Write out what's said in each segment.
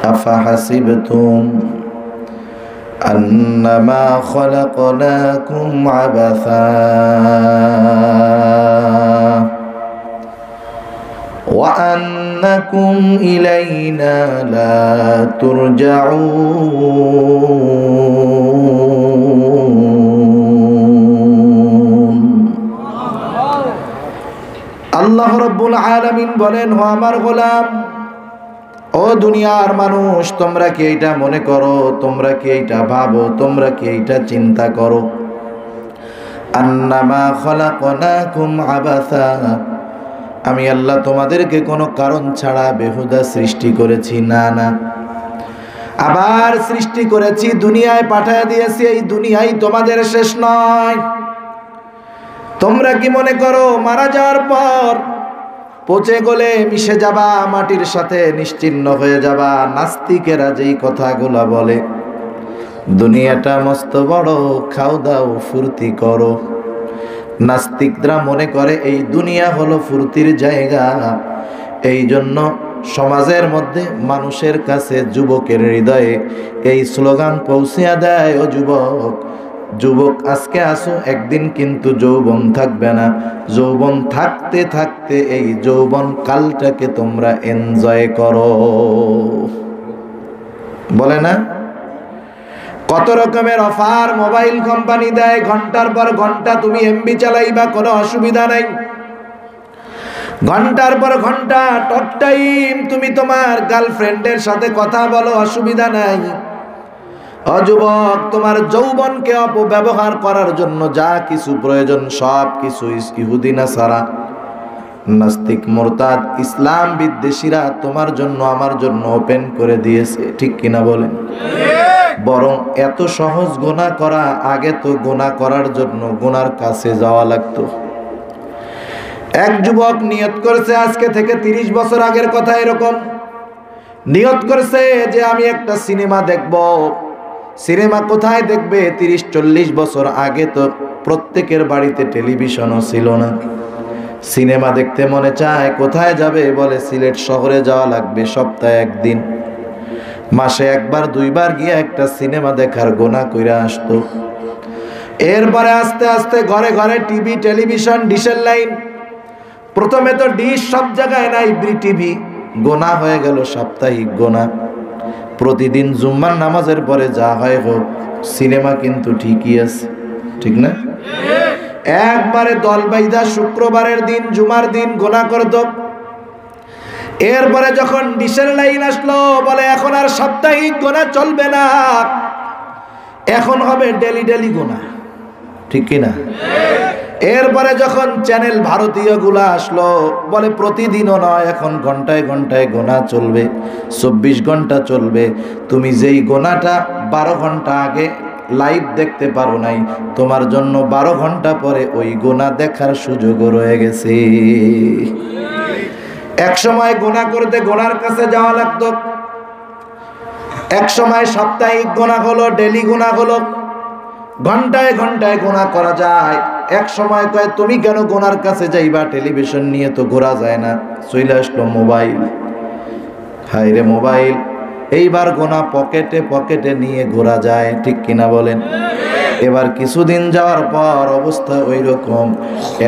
أفحسبتم أنما خلقناكم عبثا وأنكم إلينا لا ترجعون আল্লাহ রাব্বুল আলামিন বলেন, ও আমার গোলাম, ও দুনিয়ার মানুষ, তোমরা কি এইটা মনে করো, তোমরা কি এইটা ভাবো, তোমরা কি এইটা চিন্তা করো, আন্নামা খলাকনাকুম আবাসা, আমি আল্লাহ তোমাদেরকে কোনো কারণ ছাড়া বেহুদা সৃষ্টি করেছি? না না, আবার সৃষ্টি করেছি, দুনিয়ায় পাঠিয়ে দিয়েছি। এই দুনিয়াই তোমাদের শেষ নয়। তোমরা কি মনে করো মারা যাওয়ার পর পচে গলে মিশে যাবা, মাটির সাথে নিশ্চিহ্ন হয়ে যাবা? নাস্তিকেরা যেই কথাগুলা বলে, দুনিয়াটা মস্ত বড়, খাও দাও ফুর্তি করো, নাস্তিকরা মনে করে এই দুনিয়া হলো ফুর্তির জায়গা। এই জন্য সমাজের মধ্যে মানুষের কাছে, যুবকের হৃদয়ে এই স্লোগান পৌঁছে দেয়, ও যুবক, যুবক আজকে আসো, একদিন কিন্তু যৌবন থাকবে না। যৌবন থাকতে থাকতে এই যৌবন কালটাকে তোমরা এনজয় করো। বলে না, কত রকমের অফার মোবাইল কোম্পানি দেয়, ঘন্টার পর ঘন্টা তুমি এমবি চালাইবা, কোনো অসুবিধা নাই। ঘন্টার পর ঘন্টা টক টাইম তুমি তোমার গার্লফ্রেন্ডের সাথে কথা বলো, অসুবিধা নাই। অযুবক, তোমার যৌবনকে অপব্যবহার করার জন্য যা কিছু প্রয়োজন সব কিছু ইহুদি নাসারা, নাস্তিক, মুরতাদ, ইসলাম বিদ্বেষীরা তোমার জন্য আমার জন্য ওপেন করে দিয়েছে। ঠিক কিনা বলেন? বরং এত সহজ গুনাহ করা, আগে তো গুনাহ করার জন্য গুনার কাছে যাওয়া লাগতো। এক যুবক নিয়ত করেছে, আজকে থেকে 30 বছর আগের কথা, এরকম নিয়ত করেছে যে আমি একটা সিনেমা দেখব। সিনেমা কোথায় দেখবে? 30-40 বছর আগে তো প্রত্যেকের বাড়িতে টেলিভিশনও ছিল না। সিনেমা দেখতে মনে চায়, কোথায় যাবে? বলে সিলেট শহরে যাওয়া লাগবে, সপ্তাহে একদিন, মাসে একবার দুইবার গিয়ে একটা সিনেমা দেখার গোনা কইরা আসতো। এরপরে আস্তে আস্তে ঘরে ঘরে টিভি, টেলিভিশন, ডিশের লাইন। প্রথমে তো ডিশ সব জায়গায় নাই, টিভি, গোনা হয়ে গেল সাপ্তাহিক গোনা। প্রতিদিন জুম্মার নামাজের পরে যা হয় হোক, সিনেমা কিন্তু ঠিকই আছে। ঠিক না? একবারে দল বাইদা শুক্রবারের দিন, জুমার দিন গোনা করত। এরপরে যখন ডিশের লাইন আসলো, বলে এখন আর সাপ্তাহিক গোনা চলবে না, এখন হবে ডেলি ডেলি গোনা। ঠিক কিনা? এরপরে যখন চ্যানেল ভারতীয় গুলা আসলো, বলে প্রতিদিনও নয়, এখন ঘন্টায় ঘন্টায় গোনা চলবে, 24 ঘন্টা চলবে। তুমি যেই গোনাটা 12 ঘন্টা আগে লাইভ দেখতে পারো নাই, তোমার জন্য 12 ঘন্টা পরে ওই গোনা দেখার সুযোগও রয়ে গেছে। এক সময় গোনা করতে গোনার কাছে যাওয়া লাগতো, এক সময় সাপ্তাহিক গোনা হলো, ডেলি গোনা হলো, ঘন্টায় ঘন্টায় গোনা করা যায়। এক সময় কয় তুমি কেন গোনার কাছে যাইবা, টেলিভিশন নিয়ে তো ঘোরা যায় না। চলে আসলো মোবাইল। হায় রে মোবাইল, এইবার গোনা পকেটে পকেটে নিয়ে ঘোরা যায়। ঠিক কিনা বলেন? এবার কিছুদিন যাওয়ার পর অবস্থা ওই রকম,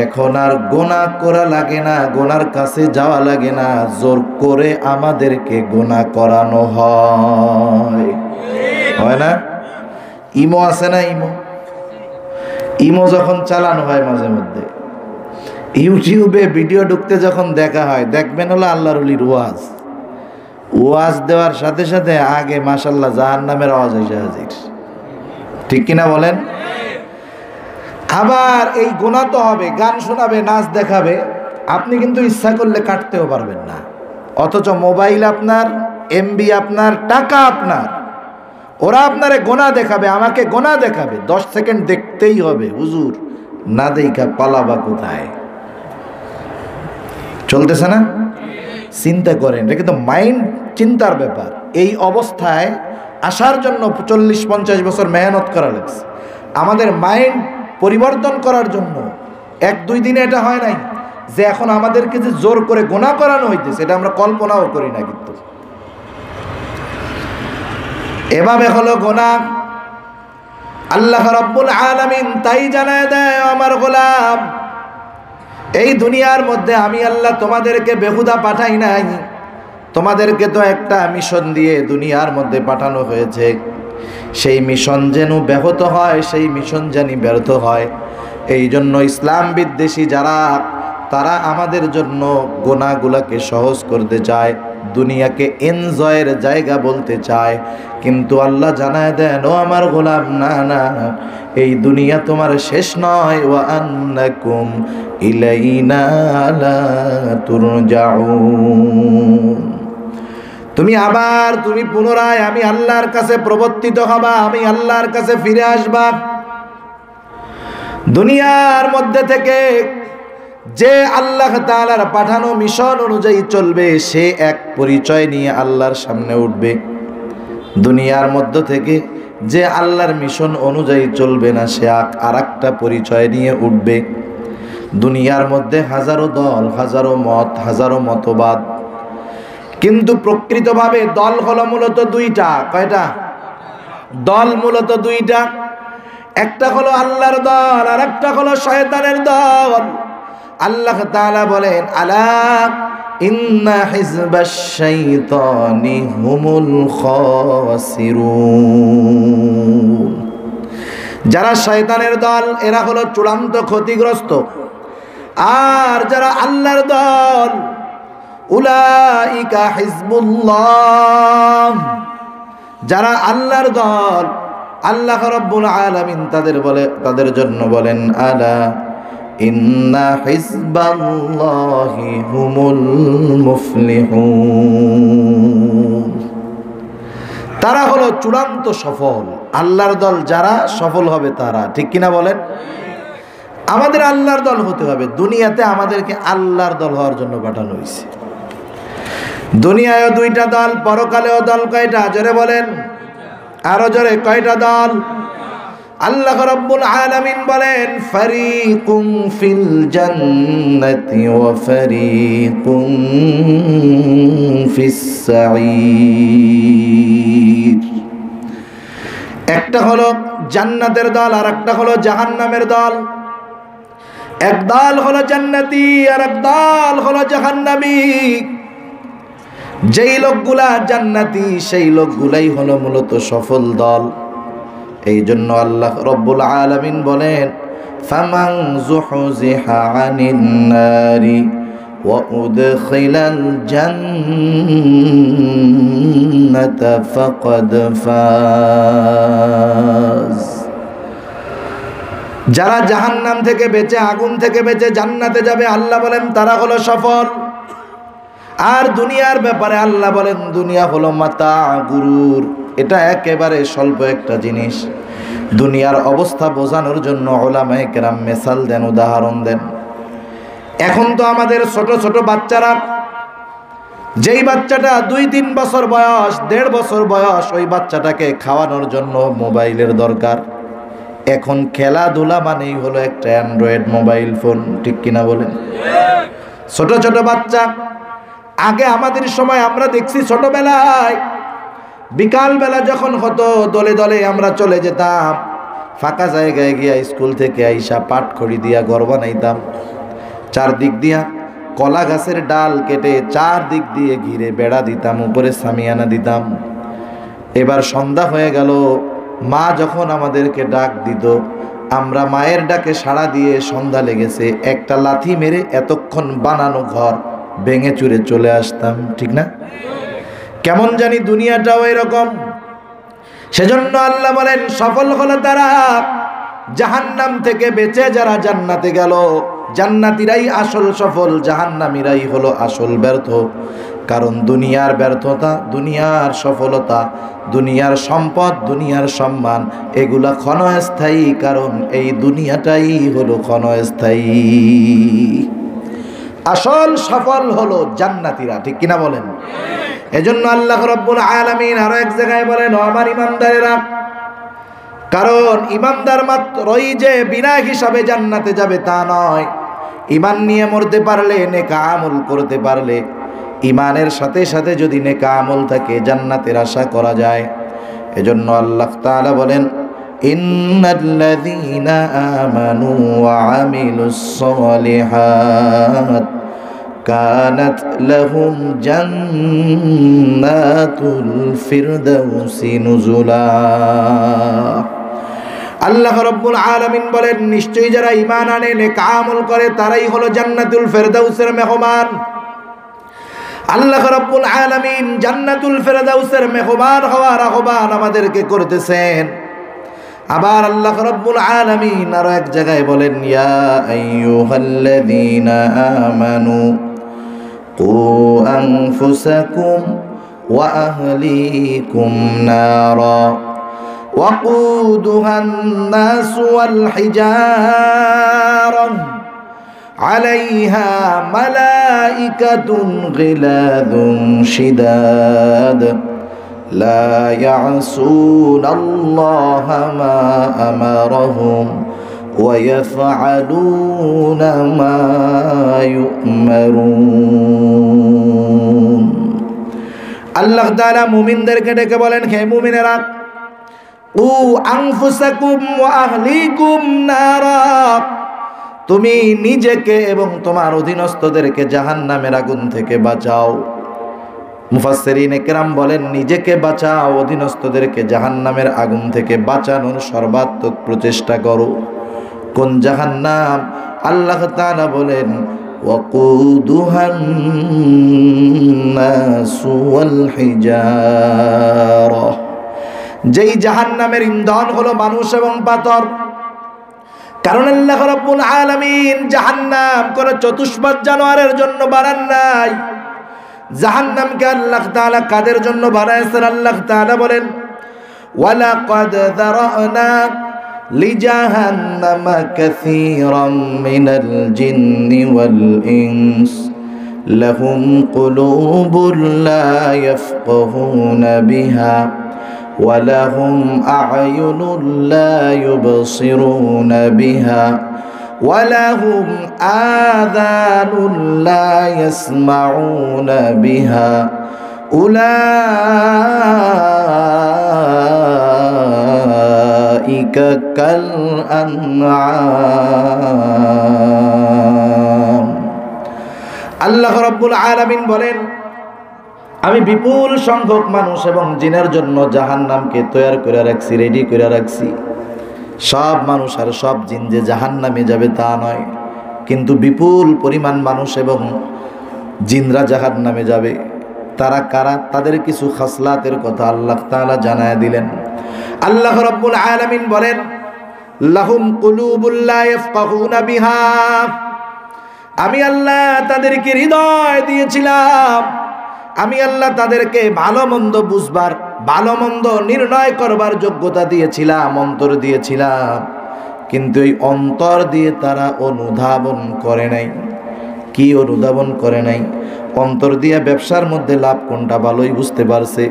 এখন আর গোনা করা লাগে না, গোনার কাছে যাওয়া লাগে না, জোর করে আমাদেরকে গোনা করানো হয়। হয় না? ইমো আছে না? ইমো যখন চালানো হয়, মাঝে মধ্যে ইউটিউবে ভিডিও ঢুকতে যখন দেখা হয়, দেখবেন হলো আল্লাহর ওলির ওয়াজ দেওয়ার সাথে সাথে আগে মাশাআল্লাহ জাহান্নামের আওয়াজ এসে হাজির। ঠিক কিনা বলেন? আবার এই গুনাহ তো হবে, গান শোনাবে, নাচ দেখাবে, আপনি কিন্তু ইচ্ছা করলে কাটতেও পারবেন না। অথচ মোবাইল আপনার, এমবি আপনার, টাকা আপনার, ওরা আপনারে গোনা দেখাবে, আমাকে গোনা দেখাবে, 10 সেকেন্ড দেখতেই হবে। হুজুর না দেখা পালাবা কোথায়? চলতেছে না? চিন্তা করেন, এটা কিন্তু মাইন্ড, চিন্তার ব্যাপার। এই অবস্থায় আসার জন্য 40-50 বছর মেহনত করা লাগছে আমাদের মাইন্ড পরিবর্তন করার জন্য। 1-2 দিনে এটা হয় নাই যে এখন আমাদেরকে যে জোর করে গোনা করানো হইতেছে, এটা আমরা কল্পনাও করি না। কিন্তু এভাবে হলো গুনাহ। আল্লাহ রাব্বুল আলামিন তাই জানায় দেয়, আমার গোলাম, এই দুনিয়ার মধ্যে আমি আল্লাহ তোমাদেরকে বেহুদা পাঠাই নাই। তোমাদেরকে তো একটা মিশন দিয়ে দুনিয়ার মধ্যে পাঠানো হয়েছে। সেই মিশন যেন ব্যাহত হয়, সেই মিশন জানি ব্যর্থ হয়। এই জন্য ইসলাম বিদ্বেষী যারা, তারা আমাদের জন্য গুনাহগুলোকে সহজ করতে চায়, দুনিয়াকে এনজয়ের জায়গা বলতে চায়। কিন্তু আল্লাহ জানায় দেন, ও আমার গোলাম, না না, এই দুনিয়া তোমার শেষ নয়। ওয়া আন্নাকুম ইলাইনা লা তুরজাউন। তুমি পুনরায় আমি আল্লাহর কাছে প্রবর্তিত হবা, আমি আল্লাহর কাছে ফিরে আসবা। দুনিয়ার মধ্যে থেকে যে আল্লাহ তাআলার পাঠানো মিশন অনুযায়ী চলবে, সে এক পরিচয় নিয়ে আল্লাহর সামনে উঠবে। দুনিয়ার মধ্য থেকে যে আল্লাহর মিশন অনুযায়ী চলবে না, সে আরেকটা পরিচয় নিয়ে উঠবে। দুনিয়ার মধ্যে হাজারো দল, হাজারো মত, হাজারো মতবাদ, কিন্তু প্রকৃতভাবে দল হলো মূলত দুইটা। কয়টা দল? মূলত দুইটা। একটা হলো আল্লাহর দল, আর একটা হলো শয়তানের দল। আল্লাহ তাআলা বলেন, আলা ইন্না হিজবাশ শাইতানি হুমুল খাসিরুন। যারা শয়তানের দল, এরা হলো চূড়ান্ত ক্ষতিগ্রস্ত। আর যারা আল্লাহর দল, উলাইকা হিজবুল্লাহ, যারা আল্লাহর দল, আল্লাহ রাব্বুল আলামিন তাদের জন্য বলেন, আলা ইন্না হিজবাল্লাহি হুমুল মুফলিহুন। তারা হলো চূড়ান্ত সফল। আল্লাহর দল যারা, সফল হবে তারা। ঠিক কিনা বলেন? আমাদের আল্লাহর দল হতে হবে। দুনিয়াতে আমাদেরকে আল্লাহর দল হওয়ার জন্য পাঠানো হয়েছে। দুনিয়ায়ও দুইটা দল, পরকালেও দল। কয়টা? জোরে বলেন, আরো জোরে। কয়টা দল? আল্লাহ রাব্বুল আলামিন বলেন, ফারিকুম ফিল জান্নাতি ওয়া ফারিকুম ফিস সাঈর। একটা হলো জান্নাতের দল, আর একটা হলো জাহান্নামের দল। এক দল হলো জান্নাতি, আর এক দল হলো জাহান্নামী। যেই লোকগুলা জান্নাতি, সেই লোকগুলাই হলো মূলত সফল দল। এই জন্য আল্লাহ রাব্বুল আলামিন বলেন, ফামান যুহজিহা আনিন নারি ওয়া উদখিলাল জান্নাতা ফাকাদ ফাজ। যারা জাহান্নাম থেকে বেঁচে, আগুন থেকে বেঁচে জান্নাতে যাবে, আল্লাহ বলেন তারা হলো সফল। আর দুনিয়ার ব্যাপারে আল্লাহ বলেন, দুনিয়া হলো মাতা, গুরুর। এটা একেবারে স্বল্প একটা জিনিস। দুনিয়ার অবস্থা বোঝানোর জন্য উলামায়ে কেরাম মিসাল দেন, উদাহরণ দেন। এখন তো আমাদের ছোট ছোট বাচ্চারা, যেই বাচ্চাটা 2-3 বছর বয়স, 1.5 বছর বয়স, ওই বাচ্চাটাকে খাওয়ানোর জন্য মোবাইলের দরকার। এখন খেলাধুলা মানেই হলো একটা অ্যান্ড্রয়েড মোবাইল ফোন। ঠিক কিনা বলেন? ছোট ছোট বাচ্চা। আগে আমাদের সময় আমরা দেখছি, ছোটবেলায় বিকালবেলা যখন হতো, দলে দলে আমরা চলে যেতাম, ফাঁকা জায়গায় গিয়া স্কুল থেকে আইসা পাটখড়ি দিয়া ঘর বানাইতাম। চারদিক দিয়া কলা গাছের ডাল কেটে চারদিক দিয়ে ঘিরে বেড়া দিতাম, উপরে সামিয়ানা দিতাম। এবার সন্ধ্যা হয়ে গেল, মা যখন আমাদেরকে ডাক দিত, আমরা মায়ের ডাকে সাড়া দিয়ে সন্ধ্যা লেগেছে, একটা লাথি মেরে এতক্ষণ বানানো ঘর ভেঙে চুরে চলে আসতাম। ঠিক না? কেমন জানি দুনিয়াটাও এরকম। সেজন্য আল্লাহ বলেন, সফল হলো তারা জাহান্নাম থেকে বেঁচে যারা জান্নাতে গেল। জান্নাতীরাই আসল সফল, জাহান্নামীরাই হলো আসল ব্যর্থ। কারণ দুনিয়ার ব্যর্থতা, দুনিয়ার সফলতা, দুনিয়ার সম্পদ, দুনিয়ার সম্মান, এগুলা ক্ষণস্থায়ী। কারণ এই দুনিয়াটাই হলো ক্ষণস্থায়ী। আসল সফল হলো জান্নাতীরা। ঠিক কিনা বলেন? এজন্য আল্লাহ রাব্বুল আলামিন আরো এক জায়গায় বলেন, ও আমার ইমানদারেরা, কারণ ইমানদার মাত্রই যে বিনা হিসাবে জান্নাতে যাবে তা নয়। ঈমান নিয়ে মরতে পারলে, নেক আমল করতে পারলে, ঈমানের সাথে সাথে যদি নেক আমল থাকে, জান্নাতের আশা করা যায়। এজন্য আল্লাহ তাআলা বলেন, ইন্নাল্লাযীনা আমানু ওয়া আমিলুস সালিহাত কানাত লাহুম জান্নাতুল ফিরদাউসি নুজুলা। আল্লাহ রাব্বুল আলামিন বলেন, নিশ্চয়ই যারা ঈমান আনে, নেক আমল করে, তারাই হলো জান্নাতুল ফিরদাউসের মেহমান। আল্লাহ রাব্বুল আলামিন জান্নাতুল ফিরদাউসের মেহমান হওয়ার আহ্বান আমাদেরকে করতেছেন। আবার আল্লাহ রাব্বুল আলামিন আরো এক জায়গায় বলেন, ইয়া আইয়ুহাল্লাযীনা আমানু কু আনফুসাকুম ওয়া আহলিকুম নারা وقودها الناس والحجارة عليها ملائكة غلاظ شداد لا يعصون الله ما أمرهم ويفعلون ما يؤمرون। আল্লাহ তাআলা মুমিনদেরকে ডেকে বলেন, হে মুমিনেরা, উ আনফুসাকুম ওয়া আহলিকুম নারা, তুমি নিজেকে এবং তোমার অধীনস্থদেরকে জাহান্নামের আগুন থেকে বাঁচাও। মুফাসসিরিনে কেরাম বলেন, নিজেকে বাঁচাও, অধীনস্থদেরকে জাহান্নামের আগুন থেকে বাঁচানোর সর্বাত্মক প্রচেষ্টা করো। কোন জাহান্নাম? আল্লাহ তাআলা বলেন, ওয়াকুদুহান নাসু ওয়াল হিজারা, যেই জাহান্নামের ইন্ধন হলো মানুষ এবং পাথর। কারণ আল্লাহ রাব্বুল আলামিন জাহান্নাম কোন চতুষ্পাদ জানোয়ারের জন্য বানান নাই। জাহান্নামকে আল্লাহ তাআলা কাদের জন্য বানাইছেন? আল্লাহ তাআলা বলেন, ওয়ালাকাদ যারানা লিজাহান্নামা কাসীরাম মিনাল জিন্নি ওয়াল ইনস লাহুম কুলুবুন লা ইয়াফকাহুনা বিহা ولهم أعين لا يبصرون بها ولهم آذان لا يسمعون بها أولئك كالأنعام। আল্লাহ রাব্বুল আলামিন বলেন, আমি বিপুল সংখ্যক মানুষ এবং জিনের জন্য জাহান্নামকে তৈরি করে রাখছি, রেডি করে রাখছি। সব মানুষ আর সব জিন যে জাহান্নামে যাবে তা নয়, কিন্তু বিপুল পরিমাণ মানুষ এবং জিনরা জাহান্নামে যাবে। তারা কারা? তাদের কিছু খাসলাতের কথা আল্লাহ তাআলা জানায় দিলেন। আল্লাহ রাব্বুল আলামিন বলেন, লাহুম কুলুবুল লা ইয়াফকাহুনা বিহা, আমি আল্লাহ তাদেরকে হৃদয় দিয়েছিলাম, আমি আল্লাহ তাদেরকে ভালো মন্দ বুঝবার, ভালো মন্দ নির্ণয় করবার যোগ্যতা দিয়েছিলাম, অন্তর দিয়েছিলাম, কিন্তু এই অন্তর দিয়ে তারা অনুধাবন করে নাই। কি অনুধাবন করে নাই? অন্তর দিয়া ব্যবসার মধ্যে লাভ কোনটা ভালোই বুঝতে পারছে,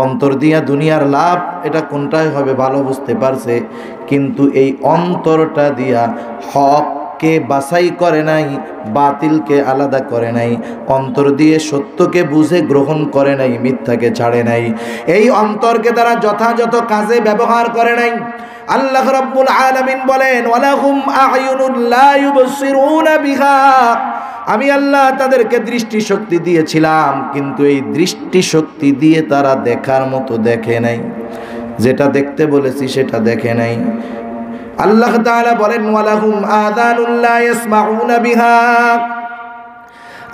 অন্তর দিয়া দুনিয়ার লাভ এটা কোনটাই হবে ভালো বুঝতে পারছে, কিন্তু এই অন্তরটা দিয়া হককে বাছাই করে নাই, বাতিলকে আলাদা করে নাই, অন্তর দিয়ে সত্যকে বুঝে গ্রহণ করে নাই, মিথ্যাকে ছাড়ে নাই। এই অন্তরকে তারা যথাযথ কাজে ব্যবহার করে নাই। আল্লাহ রাব্বুল আলামিন বলেন, ওয়ালাহুম আ'য়ুনুন লা ইউবসিরুনা বিহা, আমি আল্লাহ তাদেরকে দৃষ্টি শক্তি দিয়েছিলাম, কিন্তু এই দৃষ্টি শক্তি দিয়ে তারা দেখার মতো দেখে নাই, যেটা দেখতে বলেছি সেটা দেখে নাই। আল্লাহ তাআলা বলেন, ওয়ালাহুম আযানুন লা ইয়াসমাউনা বিহা,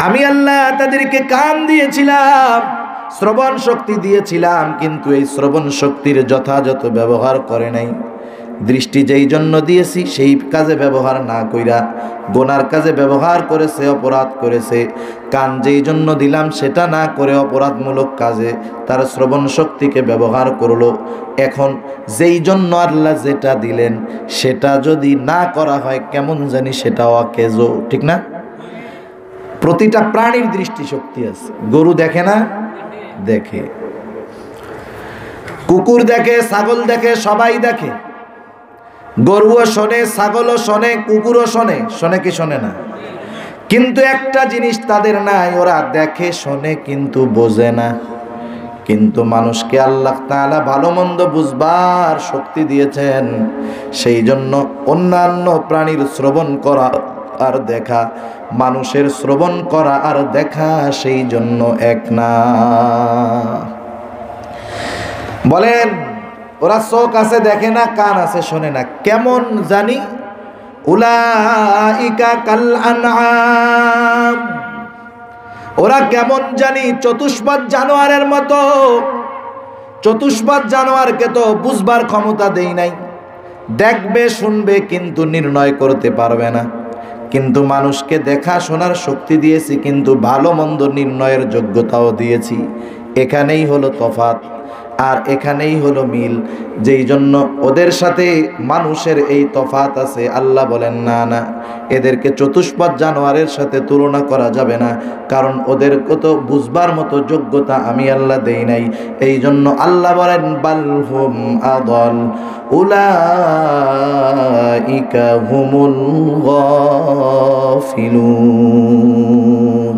আমি আল্লাহ তাদেরকে কান দিয়েছিলাম, শ্রবণ শক্তি দিয়েছিলাম, কিন্তু এই শ্রবণ শক্তির যথাযথ ব্যবহার করে নাই। দৃষ্টি যেই জন্য দিয়েছি সেই কাজে ব্যবহার না কইরা গোনার কাজে ব্যবহার করেছে, অপরাধ করেছে। কান যেই জন্য দিলাম সেটা না করে অপরাধমূলক কাজে তার শ্রবণ শক্তিকে ব্যবহার করলো। এখন যেই জন্য আল্লাহ যেটা দিলেন সেটা যদি না করা হয় কেমন জানি সেটা অকেজো, ঠিক না? প্রতিটা প্রাণীর দৃষ্টি শক্তি আছে। গরু দেখে না? দেখে। কুকুর দেখে, ছাগল দেখে, সবাই দেখে। গরুও শোনে, ছাগলও শোনে, কুকুরও শোনে। শোনে কি শোনে না? কিন্তু একটা জিনিস তাদের নাই, ওরা দেখে শোনে কিন্তু বোঝে না। কিন্তু মানুষকে আল্লাহ তাআলা ভালো মন্দ বুঝবার শক্তি দিয়েছেন, সেই জন্য অন্যান্য প্রাণীর শ্রবণ করা আর দেখা, মানুষের শ্রবণ করা আর দেখা সেই জন্য এক না। বলেন ওরা চোখ আছে দেখে না, কান আছে শোনে না, কেমন জানি? উলাইকা কাল আনআম, ওরা কেমন জানি চতুষ্পাদ জানোয়ারের মতো। চতুষ্পাদ জানোয়ারকে তো বুঝবার ক্ষমতা দেই নাই, দেখবে শুনবে কিন্তু নির্ণয় করতে পারবে না। কিন্তু মানুষকে দেখা শোনার শক্তি দিয়েছি, কিন্তু ভালো মন্দ নির্ণয়ের যোগ্যতাও দিয়েছি। এখানেই হলো তফাৎ আর এখানেই হলো মিল, যেই জন্য ওদের সাথে মানুষের এই তফাৎ আছে। আল্লাহ বলেন না না, এদেরকে চতুষ্পাদ জানোয়ারের সাথে তুলনা করা যাবে না, কারণ ওদের কত বুঝবার মতো যোগ্যতা আমি আল্লাহ দেই নাই। এই জন্য আল্লাহ বলেন বালহুম আদল উলাইকা হুমুল গাফিলুন।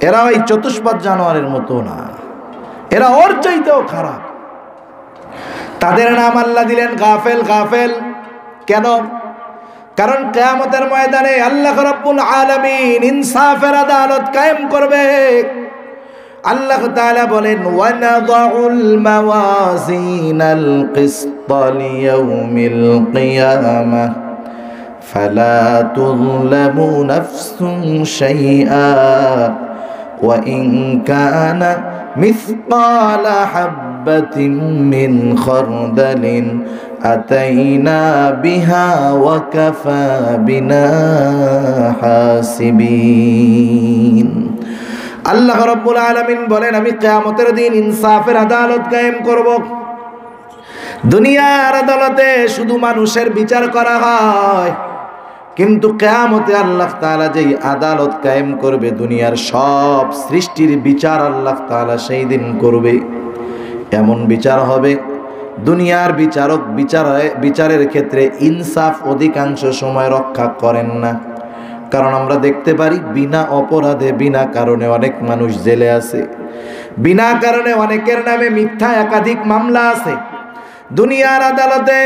এরা ওই চতুষ্পাদ জানোয়ারের মতো না, এরা ওর চাইতেও খারাপ। তাদের নাম আল্লাহ দিলেন গাফেল। গাফেল কেন? কারণ কিয়ামতের ময়দানে আল্লাহ রাব্বুল আলামিন ইনসাফের আদালত কায়েম করবে। আল্লাহ তাআলা বলেন ওয়ানাযাউল মাওয়াজিনাল কিসতা লিয়াউমিল কিয়ামাহ ফালা তুযলামু নাফসুন শাইআ ওয়া ইন কানা مثقال حبة من خردل أتينا بها وكفى بنا حاسبين। আল্লাহ রাব্বুল আলামিন বলেন আমি কিয়ামতের দিন ইনসাফের আদালত কায়েম করব। দুনিয়ার আদালতে শুধু মানুষের বিচার করা হয়, কিন্তু কিয়ামতে আল্লাহ তাআলা যেই আদালত কায়েম করবে, দুনিয়ার সব সৃষ্টির বিচার আল্লাহ তাআলা সেই দিন করবে। এমন বিচার হবে, দুনিয়ার বিচারক বিচারের ক্ষেত্রে ইনসাফ অধিকাংশ সময় রক্ষা করেন না। কারণ আমরা দেখতে পারি বিনা অপরাধে বিনা কারণে অনেক মানুষ জেলে আছে, বিনা কারণে অনেকের নামে মিথ্যা একাধিক মামলা আছে। দুনিয়ার আদালতে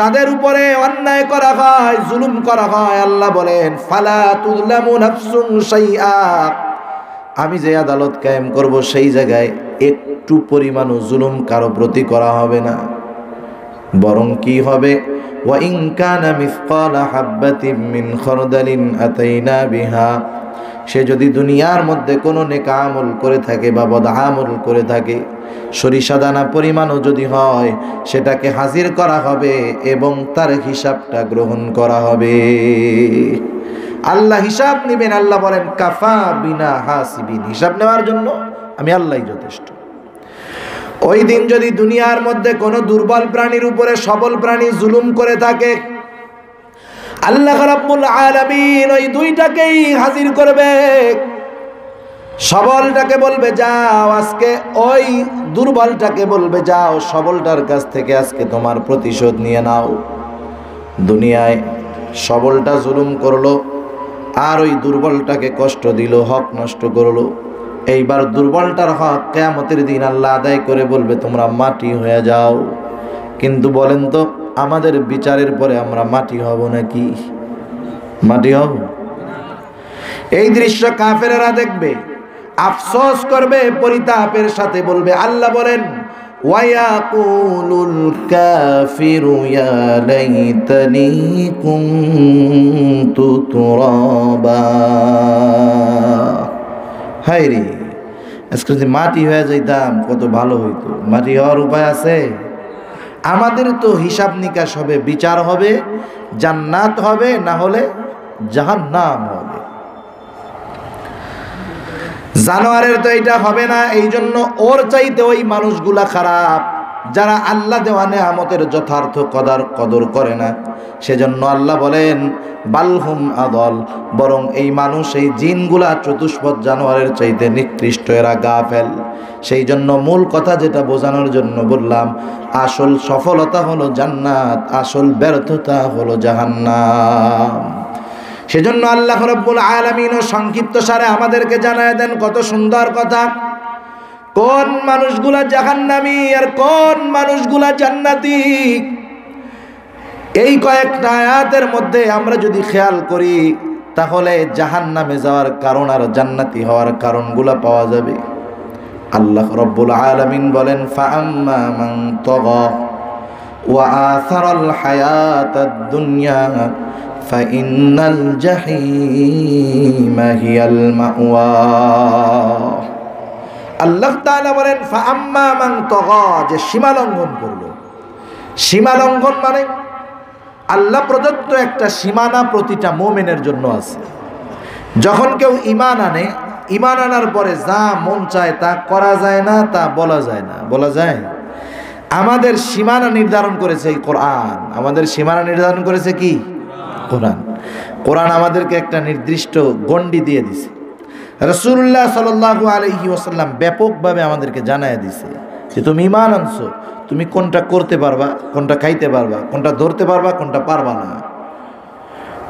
তাদের উপরে অন্যায় করা হয়, জুলুম করা হয়। আল্লাহ বলেন ফালা তুযলামু নাফসুন শাইআ, আমি যে আদালত কায়েম করব সেই জায়গায় একটু পরিমাণও জুলুম কারো প্রতি করা হবে না। বরং কি হবে? ওয়া ইন কানা মিসকালা হাববাতিন মিন খারদালিন আতাইনা বিহা, সে যদি দুনিয়ার মধ্যে কোনো নেক আমল করে থাকে বা বদ আমল করে থাকে, সরিষা দানা পরিমাণও যদি হয়, সেটাকে হাজির করা হবে এবং তার হিসাবটা গ্রহণ করা হবে। আল্লাহ হিসাব নেবেন। আল্লাহ বলেন কাফা বিনা হাসিবিন, হিসাব নেওয়ার জন্য আমি আল্লাহই যথেষ্ট। ওই দিন যদি দুনিয়ার মধ্যে কোনো দুর্বল প্রাণীর উপরে সবল প্রাণী জুলুম করে থাকে, আল্লাহ রাব্বুল আলামিন ওই দুইটাকেই হাজির করবে। সবলটাকে বলবে যাও আজকে, ওই দুর্বলটাকে বলবে যাও সবলটার কাছ থেকে আজকে তোমার প্রতিশোধ নিয়ে নাও। দুনিয়ায় সবলটা জুলুম করলো আর ওই দুর্বলটাকে কষ্ট দিল, হক নষ্ট করলো। এইবার দুর্বলটার হক কিয়ামতের দিন আল্লাহ আদায় করে বলবে তোমরা মাটি হয়ে যাও। কিন্তু বলেন তো, আমাদের বিচারের পরে আমরা মাটি হব নাকি? মাটি হব? এই দৃশ্য কাফেরেরা দেখবে, আফসোস করবে, পরিতাপের সাথে বলবে। আল্লাহ বলেন ওয়ায়াকুলুল কাফিরু ইয়া লাইতানি কুনতু তুরাবা, হায় রে, আজকে যদি মাটি হয়ে যাইতাম কত ভালো হইতো। মাটি হওয়ার উপায় আছে? আমাদের তো হিসাব নিকাশ হবে, বিচার হবে, জান্নাত হবে, না হলে জাহান্নাম হবে। জানোয়ারের তো এটা হবে না। এই জন্য ওর চাইতে ওই মানুষগুলা খারাপ, যারা আল্লাহ দেওয়া নেয়ামতের যথার্থ কদর করে না। সেজন্য আল্লাহ বলেন বালহুম আদল, বরং এই মানুষ, এই জিনগুলা চতুষ্পদ জানোয়ারের চাইতে নিকৃষ্ট, এরা গাফেল। সেই জন্য মূল কথা যেটা বোঝানোর জন্য বললাম, আসল সফলতা হলো জান্নাত, আসল ব্যর্থতা হলো জাহান্নাম। সেজন্য আল্লাহ রাব্বুল আলামিন সংক্ষিপ্ত সারে আমাদেরকে জানায় দেন কত সুন্দর কথা। কোন মানুষগুলা জাহান্নামী আর কোন মানুষগুলা জান্নাতি, এই কয়েকটা আয়াতের মধ্যে আমরা যদি খেয়াল করি তাহলে জাহান্নামে যাওয়ার কারণ আর জান্নাতি হওয়ার কারণগুলা পাওয়া যাবে। আল্লাহ রাব্বুল আলামিন বলেন, ফাআম্মা মান তাগা ওয়া আসারাল হায়াতাদ দুনিয়া ফাইন্নাল জাহিমা হিয়াল মাওয়া। আল্লাহ তাআলা বলেন ফাআম্মা মান তাগা, যে সীমা লঙ্ঘন করলো। সীমা লঙ্ঘন মানে আল্লাহ প্রদত্ত একটা সীমানা প্রতিটা মুমিনের জন্য আছে। যখন কেউ ঈমান আনে, ঈমান আনার পরে যা মন চায় তা করা যায় না, তা বলা যায় না। বলা যায়? আমাদের সীমানা নির্ধারণ করেছে এই কোরআন। আমাদের সীমানা নির্ধারণ করেছে কি? কোরআন। কোরআন আমাদেরকে একটা নির্দিষ্ট গণ্ডি দিয়ে দিছে। রাসূলুল্লাহ সাল্লাল্লাহু আলাইহি ওয়াসাল্লাম ব্যাপকভাবে আমাদেরকে জানায় দিছে যে তুমি ঈমান আনছো, তুমি কোনটা করতে পারবা, কোনটা খাইতে পারবা, কোনটা ধরতে পারবা, কোনটা পারবা না।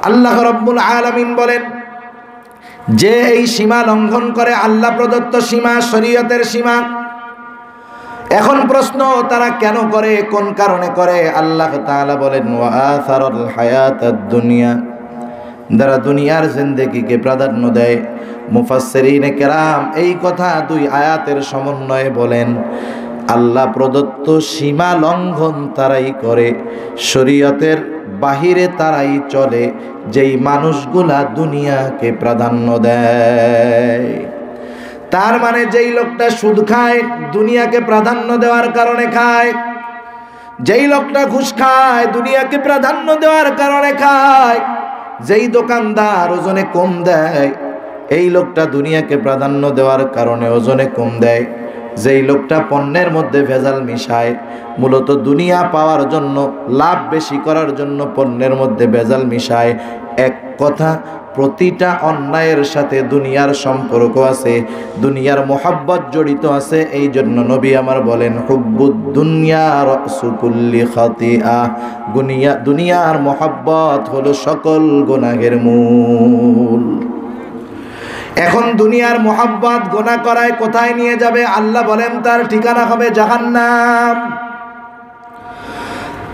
আল্লাহ রাব্বুল আলামিন বলেন, যে এই সীমা লঙ্ঘন করে, আল্লাহ প্রদত্ত সীমা, শরীয়তের সীমা। এখন প্রশ্ন, তারা কেন করে, কোন কারণে করে? আল্লাহ তাআলা বলেন, ওয়া আসারাল হায়াতাদ দুনিয়া, যারা দুনিয়ার জিন্দেগিকে প্রাধান্য দেয়। মুফাসসিরিনে কেরাম এই কথা দুই আয়াতের সমন্বয়ে বলেন, আল্লাহ প্রদত্ত সীমা লঙ্ঘন তারাই করে, শরীয়তের বাহিরে তারাই চলে, যেই মানুষগুলা দুনিয়াকে প্রাধান্য দেয়। তার মানে যেই লোকটা সুদ খায়, দুনিয়াকে প্রাধান্য দেওয়ার কারণে খায়। যেই লোকটা ঘুষ খায়, দুনিয়াকে প্রাধান্য দেওয়ার কারণে খায়। যেই দোকানদার ওজনে কম দেয়, এই লোকটা দুনিয়াকে প্রাধান্য দেওয়ার কারণে ওজনে কম দেয়। যেই লোকটা পণ্যের মধ্যে ভেজাল মিশায়, মূলত দুনিয়া পাওয়ার জন্য, লাভ বেশি করার জন্য পণ্যের মধ্যে ভেজাল মিশায়। এক কথা, প্রতিটা অন্যায়ের সাথে দুনিয়ার সম্পর্ক আছে, দুনিয়ার মোহাব্বত জড়িত আছে। এই জন্য নবী আমার বলেন, হুব্বুদ দুনিয়া রাসু কুল্লি খাতিআ, দুনিয়ার মোহাব্বত হলো সকল গুনাহের মূল। এখন দুনিয়ার মোহাব্বত গুনাহ করায় কোথায় নিয়ে যাবে? আল্লাহ বলেন তার ঠিকানা হবে জাহান্নাম।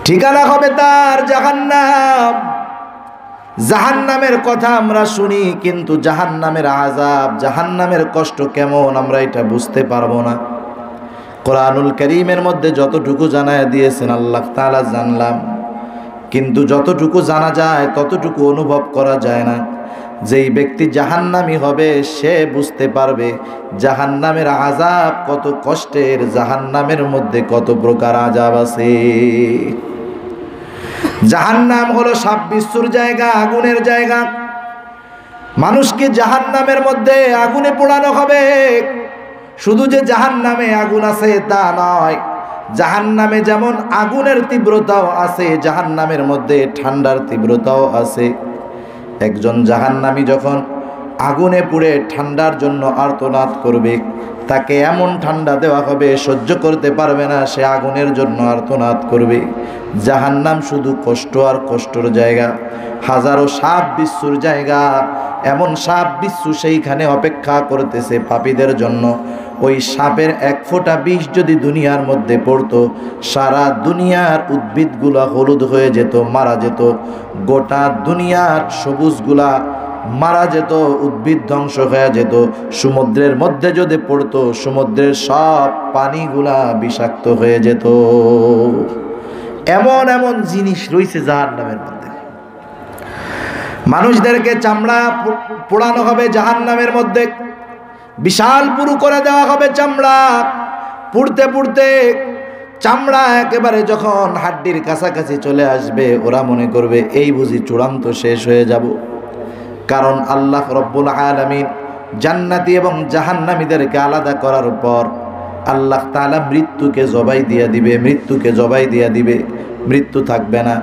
ঠিকানা হবে তার জাহান্নাম। জাহান্নামের কথা আমরা শুনি, কিন্তু জাহান্নামের আযাব, জাহান্নামের কষ্ট কেমন আমরা এটা বুঝতে পারবো না। কোরআনুল কারীমের মধ্যে যতটুকু জানায় দিয়েছেন আল্লাহ তাআলা জানলাম, কিন্তু যতটুকু জানা যায় ততটুকু অনুভব করা যায় না। যেই ব্যক্তি জাহান্নামী হবে সে বুঝতে পারবে জাহান্নামের আযাব কত কষ্টের, জাহান্নামের মধ্যে কত প্রকার আযাব আছে। জাহান্নাম হলো সাপ বিচ্ছুর জায়গা, আগুনের জায়গা। মানুষকে জাহান্নামের মধ্যে আগুনে পোড়ানো হবে। শুধু যে জাহান্নামে আগুন আছে তা নয়, জাহান্নামে যেমন আগুনের তীব্রতাও আছে, জাহান্নামের মধ্যে ঠান্ডার তীব্রতাও আছে। একজন জাহান্নামী যখন আগুনে পুড়ে ঠান্ডার জন্য আর্তনাদ করবে, তাকে এমন ঠান্ডা দেওয়া হবে সহ্য করতে পারবে না, সে আগুনের জন্য আর্তনাদ করবে। জাহান্নাম শুধু কষ্ট আর কষ্টর জায়গা, হাজারো সাপ বিচ্ছুর জায়গা। এমন সাপ বিচ্ছু সেইখানে অপেক্ষা করতেছে পাপীদের জন্য। ওই সাপের এক ফোঁটা বিষ যদি দুনিয়ার মধ্যে পড়তো, সারা দুনিয়ার উদ্ভিদগুলা হলুদ হয়ে যেত, মারা যেত। গোটা দুনিয়ার সবুজগুলা মারা যেত, উদ্ভিদ ধ্বংস হয়ে যেত। সমুদ্রের মধ্যে যদি পড়তো, সমুদ্রের সব পানিগুলা বিষাক্ত হয়ে যেত। এমন এমন জিনিস রয়েছে জাহান্নামের মধ্যে। মানুষদেরকে চামড়া পোড়ানো হবে জাহান্নামের মধ্যে, বিশাল পুরু করে দেওয়া হবে চামড়া। পুড়তে পুড়তে চামড়া একেবারে যখন হাড্ডির কাছাকাছি চলে আসবে, ওরা মনে করবে এই বুঝি চূড়ান্ত শেষ হয়ে যাব। কারণ আল্লাহ রব্বুল আলামিন জান্নাতি এবং জাহান্নামীদেরকে আলাদা করার পর আল্লাহ তাআলা মৃত্যুকে জবাই দিয়া দিবে, মৃত্যুকে জবাই দিয়া দিবে, মৃত্যু থাকবে না।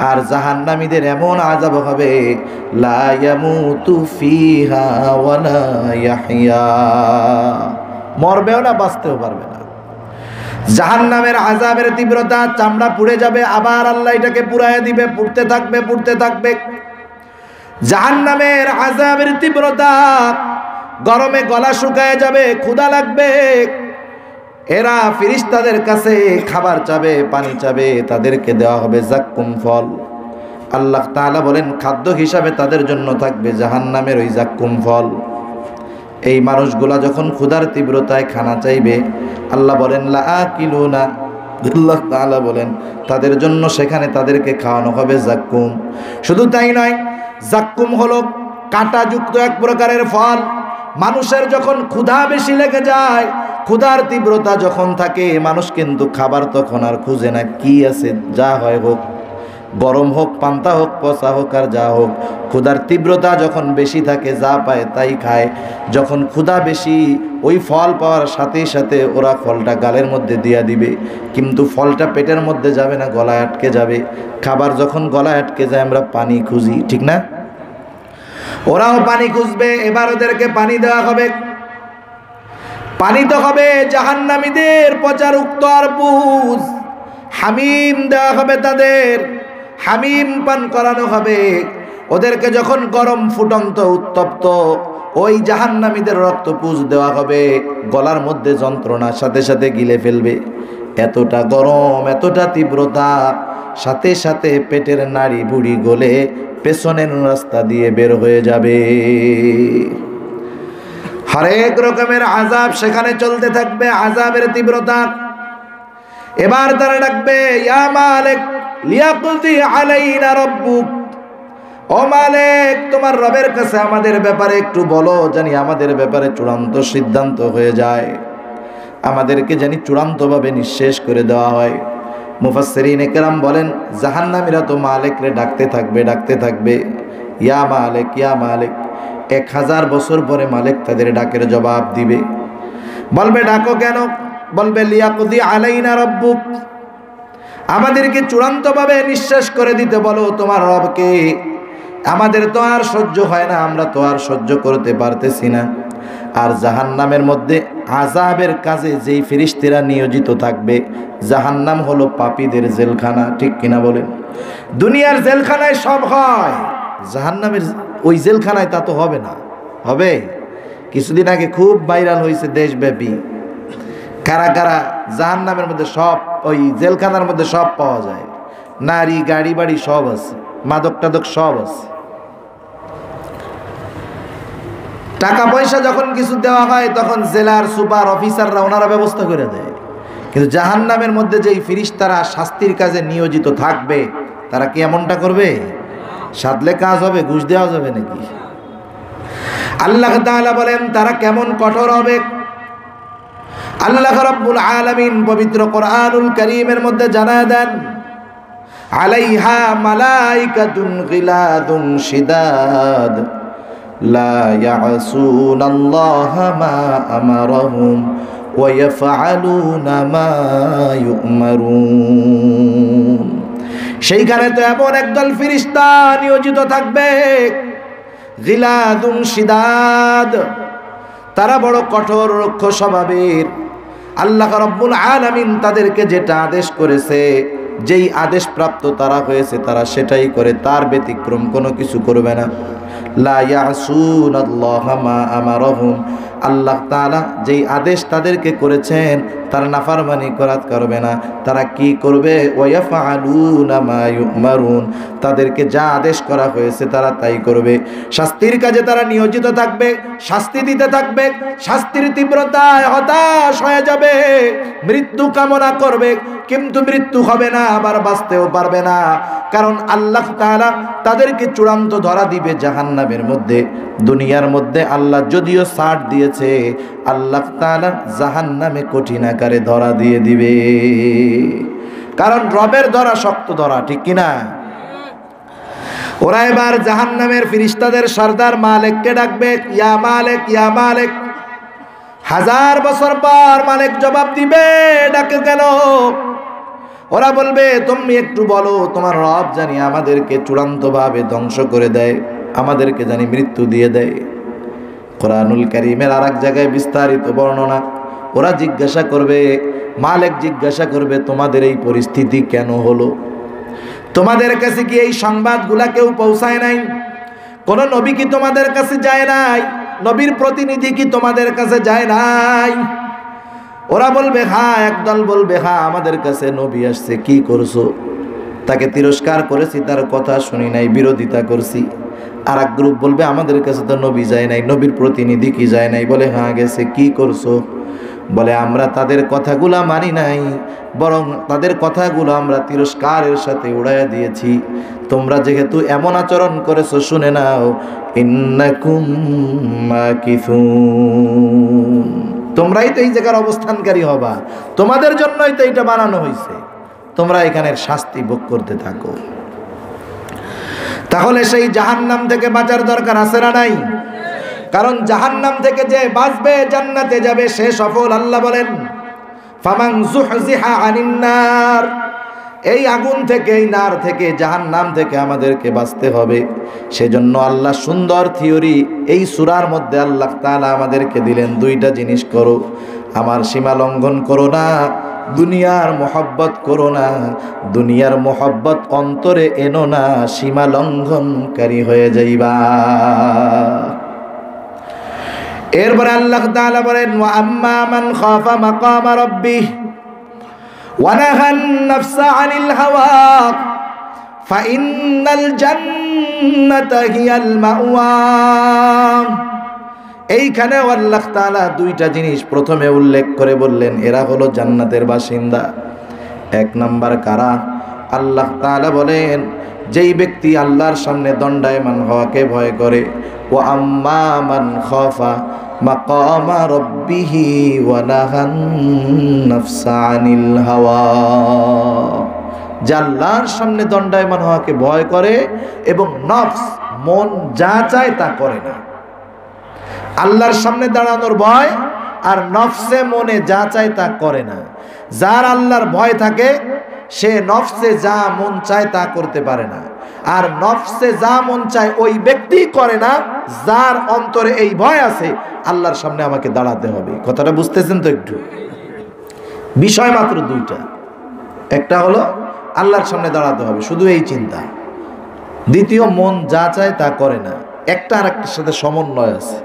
আর জাহান্নামীদের এমন আযাব হবে, লা ইয়ামুতু ফিহা ওয়ালা ইয়াহইয়া, মরবেও না, বাঁচতেও পারবে না। জাহান্নামের আযাবের তীব্রতা, চামড়া পুড়ে যাবে, আবার আল্লাহ এটাকে পুড়াইয়া দিবে, পুড়তে থাকবে, পুড়তে থাকবে। জাহান্নামের আযাবের তীব্রতা, গরমে গলা শুকায় যাবে, ক্ষুধা লাগবে, এরা ফেরেশতাদের কাছে খাবার চাবে, পানি চাবে, তাদেরকে দেওয়া হবে যাক্কুম ফল। আল্লাহ তাআলা বলেন খাদ্য হিসাবে তাদের জন্য থাকবে জাহান্নামের ওই যাক্কুম ফল। এই মানুষগুলা যখন ক্ষুধার তীব্রতায় খানা চাইবে, আল্লাহ বলেন লাআকিলুনা, আল্লাহ তাআলা বলেন তাদের জন্য সেখানে তাদেরকে খাওয়ানো হবে যাক্কুম। শুধু তাই নয়, যাক্কুম হলো কাঁটাযুক্ত এক প্রকারের ফল। মানুষের যখন ক্ষুধা বেশি লেগে যায়, ক্ষুধার তীব্রতা যখন থাকে, মানুষ কিন্তু খাবার তখন আর খুঁজে না, কি আছে যা হয় হোক, গরম হোক, পান্তা হোক, পচা হোক আর যা হোক, ক্ষুধার তীব্রতা যখন বেশি থাকে যা পায় তাই খায়। যখন ক্ষুধা বেশি, ওই ফল পাওয়ার সাথে সাথে ওরা ফলটা গালের মধ্যে দিয়া দিবে, কিন্তু ফলটা পেটের মধ্যে যাবে না, গলায় আটকে যাবে। খাবার যখন গলায় আটকে যায় আমরা পানি খুঁজি, ঠিক না? ওরাও পানি খুঁজবে। এবার ওদেরকে পানি দেওয়া হবে। পানি তো হবে জাহান্নামীদের পচার উক্ত আর বুঝ। হামিম দেওয়া হবে তাদের, হামিম পান করানো হবে ওদেরকে। যখন গরম ফুটন্ত উত্তপ্ত ওই জাহান্নামীদের রক্তপুঁজ দেওয়া হবে, গলার মধ্যে যন্ত্রণার সাথে সাথে গিলে ফেলবে। এতটা গরম, এতটা তীব্রতা, সাথে সাথে পেটের নাড়ি বুড়ি গলে পেছনের রাস্তা দিয়ে বের হয়ে যাবে। হরেক রকমের আযাব সেখানে চলতে থাকবে, আযাবের তীব্রতা। এবার তারা ডাকবে ইয়া মালিক লিয়াকদি আলাইনা রাব্বুক, ও মালিক তোমার রবের কাছে আমাদের ব্যাপারে একটু বলো, জানি আমাদের ব্যাপারে চূড়ান্ত সিদ্ধান্ত হয়ে যায়, আমাদেরকে জানি চূড়ান্তভাবে নিঃশেষ করে দেওয়া হয়। মুফাসসিরিনে কেরাম বলেন জাহান্নামীরা তো মালিকরে ডাকতে থাকবে, ডাকতে থাকবে, ইয়া মালিক ইয়া মালিক। 1000 বছর পরে মালিক তাদের ডাকের জবাব দিবে। বলবে ডাকো কেন? বলবে লিয়াকদি আলাইনা রাব্বুক, আমাদেরকে চূড়ান্তভাবে নিঃশেষ করে দিতে বলো তোমার রবকে, আমাদের তো আর সহ্য হয় না, আমরা তো আর সহ্য করতে পারতেছি না। আর জাহান্নামের মধ্যে আযাবের কাজে যেই ফেরেশতারা নিয়োজিত থাকবে, জাহান্নাম হলো পাপীদের জেলখানা, ঠিক কিনা বলেন? দুনিয়ার জেলখানায় সব হয়, জাহান্নামের ওই জেলখানায় তা তো হবে না। হবে? কিছুদিন আগে খুব ভাইরাল হয়েছে দেশব্যাপী, কারা কারা জাহান্নামের মধ্যে সব, ওই জেলখানার মধ্যে সব পাওয়া যায়, নারী গাড়ি বাড়ি সব আছে, মাদক টাদক সব আছে। টাকা পয়সা যখন কিছু দেওয়া হয় তখন জেলার সুপার অফিসাররা ওনারা ব্যবস্থা করে দেয়। কিন্তু জাহান্নামের মধ্যে যেই ফেরেশতারা শাস্তির কাজে নিয়োজিত থাকবে, তারা কি এমনটা করবে? সাধলে কাজ হবে, ঘুষ দেওয়া যাবে নাকি? আল্লাহ তাআলা বলেন তারা কেমন কঠোর হবে। আল্লাহ রাব্বুল আলামিন পবিত্র কোরআনুল কারীমের মধ্যে জানায় দেন আলাইহা মালাইকাতুন গিলাদুন শিদাদ লা ইয়াসুনাল্লাহা মা আমারাহুম ওয়া ইয়াফআলুনা মা ইউমারুন। সেইখানে তো এমন একদল ফেরেশতা নিয়োজিত থাকবে, গিলাদুন শিদাদ, তারা বড় কঠোর রুক্ষ স্বভাবের। আল্লাহ রাব্বুল আলামিন তাদেরকে যেটা আদেশ করেছে, যেই আদেশ প্রাপ্ত তারা হয়েছে, তারা সেটাই করে, তার ব্যতিক্রম কোনো কিছু করবে না। লা ইয়াসুনাল্লাহা মা আমারাহুম, আল্লাহ তাআলা যেই আদেশ তাদেরকে করেছেন তার নাফরমানি করবে না। তারা কি করবে? ওয়া ইয়াফআলুনা মা ইউমারুন, তাদেরকে যা আদেশ করা হয়েছে তারা তাই করবে। শাস্তির কাজে তারা নিয়োজিত থাকবে, শাস্তি দিতে থাকবে, শাস্তির তীব্রতায় হতাশ হয়ে যাবে, মৃত্যু কামনা করবে, কিন্তু মৃত্যু হবে না, আবার বাঁচতেও পারবে না। কারণ আল্লাহ তাআলা তাদেরকে চূড়ান্ত ধরা দিবে জাহান্নামের মধ্যে। দুনিয়ার মধ্যে আল্লাহ যদিও ছাড় দিয়েছে, আল্লাহ তাআলা জাহান্নামে কঠিন আকারে ধরা দিয়ে দিবে। কারণ রবের ধরা শক্ত ধরা, ঠিক কিনা? ওরা এবার জাহান্নামের ফেরেশতাদের সরদার মালিককে ডাকবে, ইয়া মালিক ইয়া মালিক। 1000 বছর পর মালিক জবাব দিবে, ডাকে কেন? ওরা বলবে তুমি একটু বলো তোমার রব জানি আমাদেরকে চূড়ান্তভাবে ধ্বংস করে দেয়, আমাদেরকে জানি মৃত্যু দিয়ে দেয়। কোরআনুল কারীমের আরেক জায়গায় বিস্তারিত বর্ণনা। ওরা জিজ্ঞাসা করবে, মালিক জিজ্ঞাসা করবে তোমাদের এই পরিস্থিতি কেন হলো? তোমাদের কাছে কি এই সংবাদগুলা কেউ পৌঁছায় নাই? কোন নবী কি তোমাদের কাছে যায় নাই? নবীর প্রতিনিধি কি তোমাদের কাছে যায় নাই? ওরা বলবে হ্যাঁ, একদল বলবে হ্যাঁ আমাদের কাছে নবী আসছে, কি করছো? তাকে তিরস্কার করেছি, তার কথা শুনি নাই, বিরোধিতা করছি। আর এক গ্রুপ বলবে আমাদের কাছে তো নবী যায় নাই, নবীর প্রতিনিধি কি যায় নাই? বলে হ্যাঁ গেছে, কি করছো? বলে আমরা তাদের কথাগুলা মানি নাই, বরং তাদের কথাগুলো আমরা তিরস্কারের সাথে উড়াইয়া দিয়েছি। তোমরা যেহেতু এমন আচরণ করেছো, শুনে নাও, ইন্নাকুম মাকিসুন, তোমরাই তো এই জায়গার অবস্থানকারী হবা, তোমাদের জন্যই তো এটা বানানো হয়েছে, তোমরা এখানের শাস্তি ভোগ করতে থাকো। তাহলে সেই জাহান্নাম থেকে বাঁচার দরকার আছে না নাই? কারণ জাহান্নাম থেকে যে বাঁচবে জান্নাতে যাবে সে সফল। আল্লাহ বলেন ফামান যুহজিহা আনিন নার, এই আগুন থেকে, এই নার থেকে, জাহান্নাম থেকে আমাদেরকে বাঁচতে হবে। সেজন্য আল্লাহ সুন্দর থিওরি এই সূরার মধ্যে আল্লাহ তাআলা আমাদেরকে দিলেন, দুইটা জিনিস করো, আমার সীমা লঙ্ঘন করো না, দুনিয়ার মোহব্বত করো না, দুনিয়ার মোহব্বত অন্তরে এনো না, সীমা লঙ্ঘনকারী হয়ে যাইবা। এরপরে আল্লাহ তাআলা বলেন ওয়া আম্মা মান খাফা মাকাম রাব্বিহ ওয়া নাহান নাফসা আনিল হাওয়া ফাইন্নাল জান্নাতা হিয়াল মাওয়া। এইখানে আল্লাহ তাআলা দুইটা জিনিস প্রথমে উল্লেখ করে বললেন, এরা হলো জান্নাতের বাসিন্দা। এক নাম্বার কারা? আল্লাহ তাআলা বলেন যেই ব্যক্তি আল্লাহর সামনে দণ্ডায়মান হওয়াকে ভয় করে, ও আম্মা মান খাফা মাকামা রাব্বিহি ওয়া নাহান নাফসা আনিল হাওয়া, যে আল্লাহর সামনে দণ্ডায়মান হওয়াকে ভয় করে এবং নফস, মন যা চায় তা করে না। আল্লাহর সামনে দাঁড়ানোর ভয় আর নফসে মনে যা চায় তা করে না। যার আল্লাহর ভয় থাকে সে নফসে যা মন চায় তা করতে পারে না, আর নফসে যা মন চায় ওই ব্যক্তি করে না যার অন্তরে এই ভয় আছে আল্লাহর সামনে আমাকে দাঁড়াতে হবে। কথাটা বুঝতেছেন তো? একটু বিষয় মাত্র দুইটা, একটা হলো আল্লাহর সামনে দাঁড়াতে হবে, শুধু এই চিন্তা। দ্বিতীয়, মন যা চায় তা করে না। একটা আর একটার সাথে সমন্বয় আছে।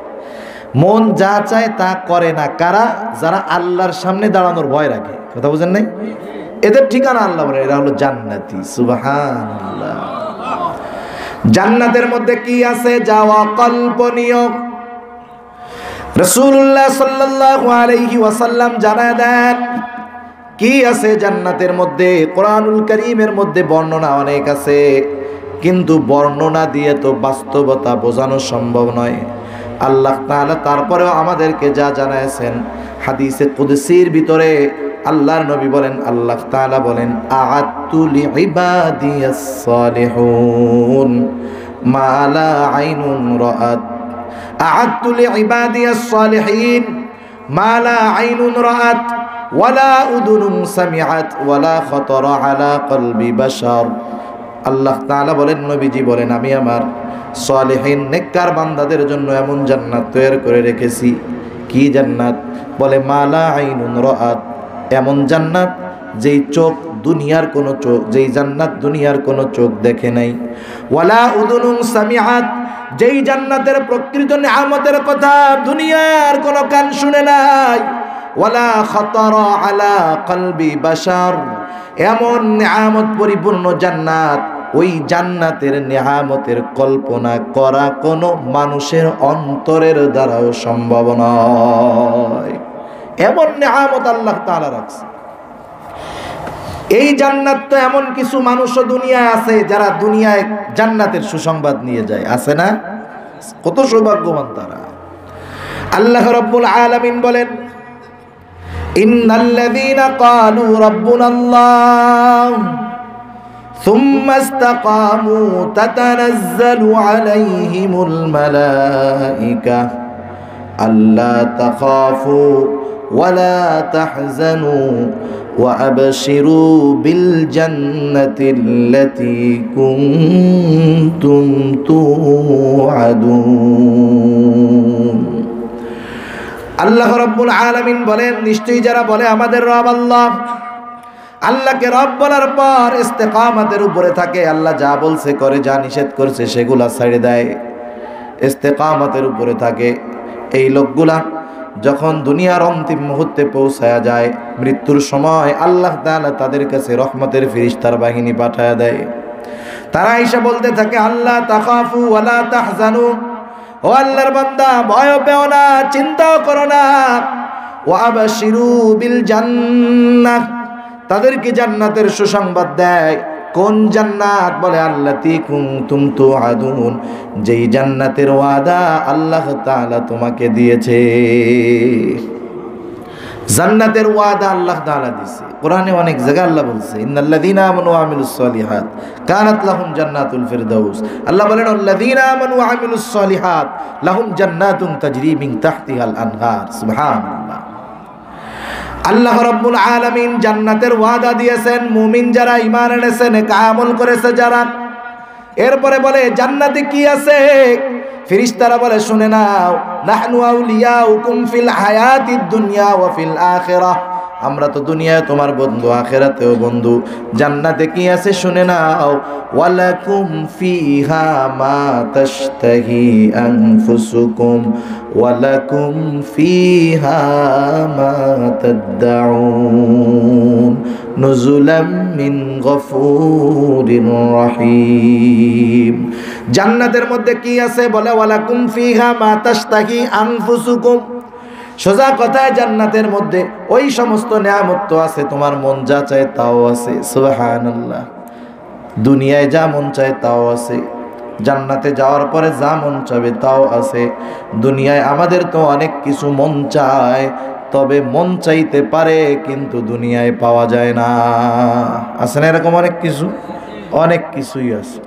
মন যা চায় তা করে না কারা? যারা আল্লাহর সামনে দাঁড়ানোর ভয় রাখে। কথা বুঝেন নাই? এদের ঠিকানা আল্লাহ বলে এরা হলো জান্নাতি। সুবহানাল্লাহ। জান্নাতের মধ্যে কি আছে যা অকল্পনীয়? রাসূলুল্লাহ সাল্লাল্লাহু আলাইহি ওয়াসাল্লাম জানায় দেন কি আছে জান্নাতের মধ্যে। কোরআনুল কারীমের মধ্যে বর্ণনা অনেক আছে, কিন্তু বর্ণনা দিয়ে তো বাস্তবতা বোঝানো সম্ভব নয়। আল্লাহ তাআলা তারপরেও আমাদেরকে যা জানাইছেন, হাদিসে কুদসির ভিতরে আল্লাহর নবী বলেন, আল্লাহ তাআলা বলেন, আ'আদতু লিইবাদিয়াস সালিহুন মা লা আইনুন রাআত, আ'আদতু লিইবাদিয়াস সালিহিন মা লা আইনুন রাআত ওয়ালা উযুনুন সামিআত ওয়ালা খাতারা আলা কলবি বাশার। আল্লাহ তাআলা বলেন, নবীজি বলেন, আমি আমার সালেহিন নেককার বান্দাদের জন্য এমন জান্নাত তৈরি করে রেখেছি। কি জান্নাত? বলে মালা আইনুন রাআত, এমন জান্নাত যেই চোখ দুনিয়ার কোনো চোখ, যেই জান্নাত দুনিয়ার কোনো চোখ দেখে নাই। ওয়ালা উযুনুন সামিআত, যেই জান্নাতের প্রকৃত নিয়ামতের কথা দুনিয়ার কোনো কান শুনে নাই। ওয়ালা খাতারা আলা কলবি বাশার, এমন নিয়ামত পরিপূর্ণ জান্নাত, ওই জান্নাতের নিয়ামতের কল্পনা করা কোনো মানুষের অন্তরের দ্বারাও সম্ভব নয়। এমন নিয়ামত আল্লাহ তাআলা রাখছে। এই জান্নাত তো এমন কিছু মানুষও দুনিয়ায় আছে যারা দুনিয়ায় জান্নাতের সুসংবাদ নিয়ে যায়, আছে না? কত সৌভাগ্যবান তারা। আল্লাহ রাব্বুল আলামিন বলেন, ইন্নাল্লাযীনা ক্বালু রাব্বুনাল্লাহ সুম্মা ইসতাকামু তাতানাজ্জালু আলাইহিমুল মালায়েকা আল্লা তাখাফু ওয়ালা তাহজানু ওয়া আবশিরু বিল জান্নাতিল্লাতী কুনতুম তুআদুন। আল্লাহ রাব্বুল আলামিন বলেন, নিশ্চয়ই যারা বলে আমাদের রব আল্লাহ, আল্লাহকে রব বলার পর ইস্তেকামতের উপরে থাকে, আল্লাহ যা বলছে করে, যা নিষেধ করছে সেগুলা ছেড়ে দেয়, ইস্তেকামতের উপরে থাকে, এই লোকগুলা যখন দুনিয়ার অন্তিম মুহূর্তে পৌঁছায়া যায়, মৃত্যুর সময় আল্লাহ তাআলা তাদের কাছে রহমতের ফেরেশতার বাহিনী পাঠায়া দেয়। তারা এসে বলতে থাকে, আল্লাহ তাখাফু ওয়ালা তাহজানু, ও আল্লাহর বান্দা ভয় পেও না, চিন্তাও করো না। ওয়া আবশিরু বিল জান্নাহ, তাদেরকে জান্নাতের সুসংবাদ দেয়। কোন জান্নাত? বলে আল্লাতী কুনতুম তুআদুন, যেই জান্নাতের ওয়াদা আল্লাহ তাআলা তোমাকে দিয়েছে। জান্নাতের ওয়াদা আল্লাহ তাআলা দিয়েছে। কোরআনে অনেক জায়গায় আল্লাহ বলছে, ইন্নাল্লাযীনা আমানু ওয়া আমিলুস সলিহাত কানাত লাহুম জান্নাতুল ফিরদাউস। আল্লাহ বলেন, আল্লাযীনা আমানু ওয়া আমিলুস সলিহাত লাহুম জান্নাতুন তাজরি মিন তাহতিহাল আনহার। সুবহানাল্লাহ। আল্লাহ রাব্বুল আলামিন জান্নাতের ওয়াদা দিয়েছেন মুমিন যারা ঈমান এনেছে, নেক আমল করেছে যারা। এরপরে বলে জান্নাতে কি আছে? ফেরেশতারা বলে, শুনে নাও, নাহনু আউলিয়াউকুম ফিল হায়াতিদ দুনিয়া ওয়া ফিল আখিরাহ, আমরা তো দুনিয়ায় তোমার বন্ধু, আখিরাতেও বন্ধু। জান্নাতে কি আছে শুনে নাও, ওয়ালাকুম ফিহা মা তাশতাহি আনফুসুকুম ওয়ালাকুম ফিহা মা তাদউন নুজুলাম মিন গফুরির রহিম। জান্নাতের মধ্যে কি আছে? বলে ওয়ালাকুম ফিহা মা তাশতাহি আনফুসুকুম। সোজা কথায় জান্নাতের মধ্যে ওই সমস্ত নিয়ামত তো আছে, তোমার মন যা চায় তাও আছে। সুবহানাল্লাহ। দুনিয়ায় যা মন চায় তাও আছে, জান্নাতে যাওয়ার পরে যা মন চাবে তাও আছে। দুনিয়ায় আমাদের তো অনেক কিছু মন চায়, তবে মন চাইতে পারে কিন্তু দুনিয়ায় পাওয়া যায় না। আছে না এরকম অনেক কিছু? অনেক কিছুই আছে।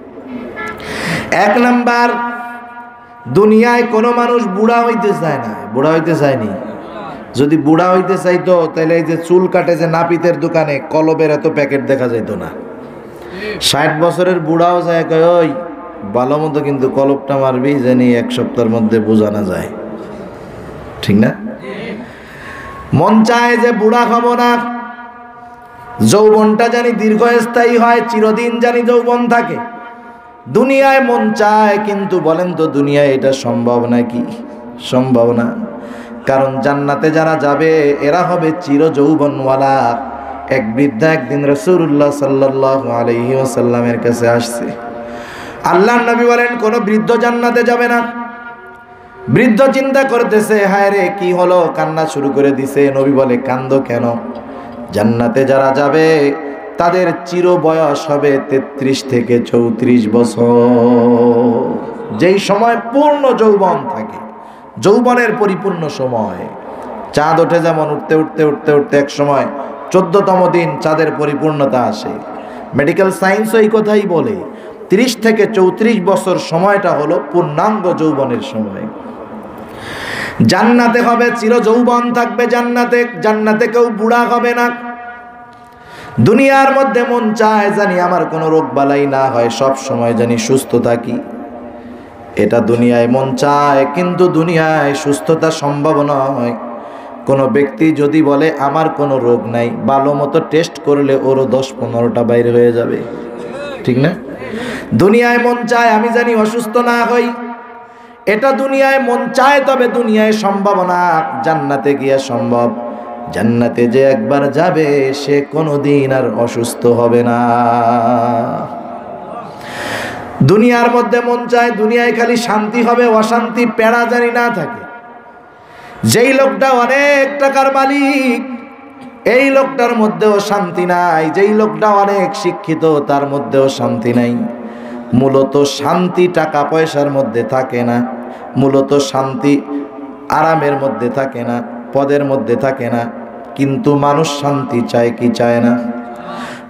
এক নাম্বার, দুনিয়ায় কোনো মানুষ বুড়া হইতে চায় না। বুড়া হইতে চায়নি? যদি বুড়া হইতে চাইতো তাহলে এই যে চুল কাটে যে নাপিতের দোকানে কলবের এত প্যাকেট দেখা যাইত না। 60 বছরের বুড়াও যায় কয়, ওই ভালো মতো কিন্তু কলবটা মারবি জানি 1 সপ্তাহের মধ্যে বোঝানো যায়। ঠিক না? মন চায় যে বুড়া হব না, যৌবনটা জানি দীর্ঘস্থায়ী হয়, চিরদিন জানি যৌবন থাকে। দুনিয়ায় মন চায়, কিন্তু বলেন তো দুনিয়ায় এটা সম্ভব নাকি? সম্ভব না। কারণ জান্নাতে যারা যাবে এরা হবে চির যৌবনওয়ালা। এক বৃদ্ধা একদিন রাসূলুল্লাহ সাল্লাল্লাহু আলাইহি ওয়াসাল্লামের কাছে আসছে। আল্লাহর নবী বলেন, কোন বৃদ্ধ জান্নাতে যাবে না। বৃদ্ধ চিন্তা করতেছে, হায় রে কি হলো, কান্না শুরু করে দিছে। নবী বলে, কান্দো কেন? জান্নাতে যারা যাবে তাদের চির বয়স হবে 33 থেকে 34 বছর, যেই সময় পূর্ণ যৌবন থাকে, যৌবনের পরিপূর্ণ সময়। চাঁদ ওঠে যেমন উঠতে উঠতে উঠতে উঠতে এক সময় 14তম দিন চাঁদের পরিপূর্ণতা আসে। মেডিকেল সায়েন্সও এই কথাই বলে, 30 থেকে 34 বছর সময়টা হলো পূর্ণাঙ্গ যৌবনের সময়। জান্নাতে হবে চির যৌবন থাকবে জান্নাতে। জান্নাতে কেউ বুড়া হবে না। দুনিয়ার মধ্যে মন চায় জানি আমার কোনো রোগ বালাই না হয়, সব সময় জানি সুস্থ থাকি। এটা দুনিয়ায় মন চায়, কিন্তু দুনিয়ায় সুস্থতা সম্ভব নয়। কোনো ব্যক্তি যদি বলে আমার কোনো রোগ নাই, ভালো মতো টেস্ট করলে ওরও 10-15টা বাইরে হয়ে যাবে। ঠিক না? দুনিয়ায় মন চায় আমি জানি অসুস্থ না হই, এটা দুনিয়ায় মন চায়, তবে দুনিয়ায় সম্ভব না। জান্নাতে গিয়া সম্ভব। জান্নাতে যে একবার যাবে সে কোনোদিন আর অসুস্থ হবে না। দুনিয়ার মধ্যে মন চায় দুনিয়ায় খালি শান্তি হবে, অশান্তি পেড়া জানি না থাকে। যেই লোকটা অনেক টাকার মালিক, এই লোকটার মধ্যেও শান্তি নাই। যেই লোকটা অনেক শিক্ষিত, তার মধ্যেও শান্তি নাই। মূলত শান্তি টাকা পয়সার মধ্যে থাকে না, মূলত শান্তি আরামের মধ্যে থাকে না, পদের মধ্যে থাকে না। কিন্তু মানুষ শান্তি চায় কি চায় না?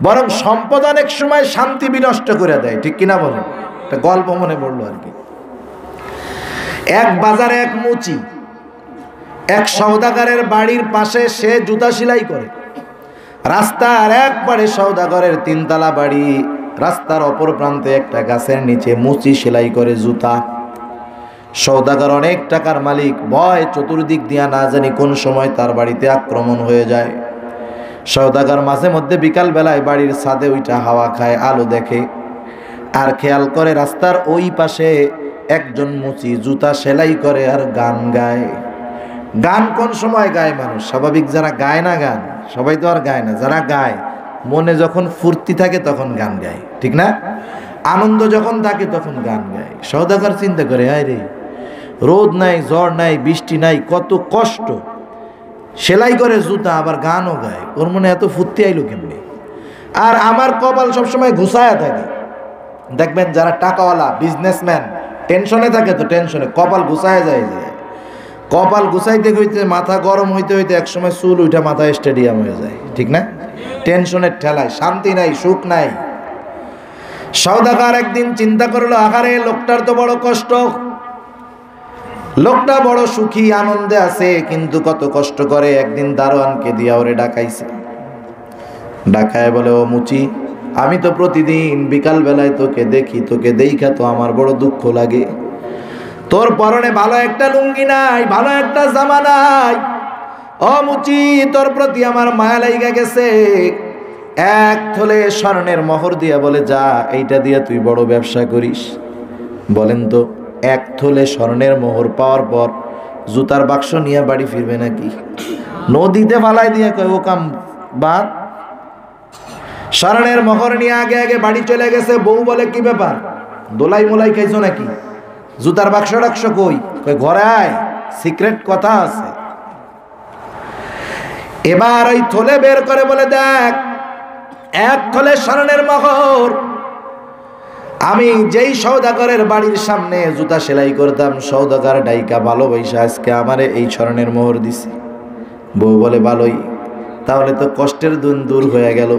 বরং সম্পদ অনেক সময় শান্তি বিনষ্ট করে দেয়। ঠিক কিনা বলেন? একটা গল্প মনে পড়লো আর কি। এক বাজারে এক মুচি এক সওদাগরের বাড়ির পাশে সে জুতা সেলাই করে। রাস্তার একবারে সওদাগরের 3 তলা বাড়ি, রাস্তার অপর প্রান্তে একটা গাছের নিচে মুচি সেলাই করে জুতা। সওদাগর অনেক টাকার মালিক, ভয় চতুর্দিক দিয়া না জানি কোন সময় তার বাড়িতে আক্রমণ হয়ে যায়। সওদাগর মাঝে মধ্যে বিকাল বেলায় বাড়ির ছাদে ওইটা হাওয়া খায়, আলো দেখে, আর খেয়াল করে রাস্তার ওই পাশে একজন মুচি জুতা সেলাই করে আর গান গায়। গান কোন সময় গায় মানুষ? স্বাভাবিক যারা গায় না গান, সবাই তো আর গায় না, যারা গায় মনে যখন ফুর্তি থাকে তখন গান গায়, ঠিক না? আনন্দ যখন থাকে তখন গান গায়। সওদাগর চিন্তা করে, হায় রে, রোদ নাই, ঝড় নাই, বৃষ্টি নাই, কত কষ্ট, সেলাই করে জুতা, আবার গানও গায়, ওর মনে এত ফুর্তি আইলো কেমনি? আর আমার কপাল সবসময় ঘুষায়া থাকে। দেখবেন যারা টাকাওয়ালা বিজনেসম্যান টেনশনে থাকে, তো টেনশনে কপাল ঘুষায় যায়, কপাল গুছাইতে হইতে মাথা গরম হইতে হইতে একসময় চুল উঠা মাথা স্টেডিয়াম হয়ে যায়, ঠিক না? টেনশনের ঠেলায় শান্তি নাই, সুখ নাই। সওদাগর একদিন চিন্তা করলো, আহারে লোকটার তো বড় কষ্ট, লোকটা বড় সুখী আনন্দে আছে, কিন্তু কত কষ্ট করে। একদিন দারোয়ানকে দিয়া ওরে ডাকাইছে, ডাকায় বলে, ও মুচি, আমি তো প্রতিদিন বিকাল বেলায় তোকে দেখি, তোকে দেইখা তো আমার বড় দুঃখ লাগে। তোর পরনে ভালো একটা লুঙ্গি নাই, ভালো একটা জামা নাই, ও মুচি, তোর প্রতি আমার মায়া লাইগা গেছে। এক থলে স্বর্ণের মোহর দিয়া বলে, যা, এইটা দিয়া তুই বড় ব্যবসা করিস। বলেন তো, এক থলে স্বর্ণের মোহর পাওয়ার পর জুতার বাক্স নিয়ে বাড়ি ফিরবে নাকি? নদীতে ফালাই দিয়ে কয়, ও কাম বাদ। স্বর্ণের মোহর নিয়ে আগে আগে বাড়ি চলে গেছে। বউ বলে, কি ব্যাপার, দোলাই মোলাই খাইছো নাকি? জুতার বাক্স ডাকছো কই? ঘরে আয়, সিক্রেট কথা আছে। এবার ওই থলে বের করে বলে, দেখ, এক থলে স্বর্ণের মোহর। আমি যেই সওদাগরের বাড়ির সামনে জুতা সেলাই করতাম, সওদাগর ডাইকা ভালোবাসা আজকে আমারে এই স্বর্ণের মোহর দিছে। বউ বলে, ভালোই, তাহলে তো কষ্টের দিন দূর হয়ে গেল,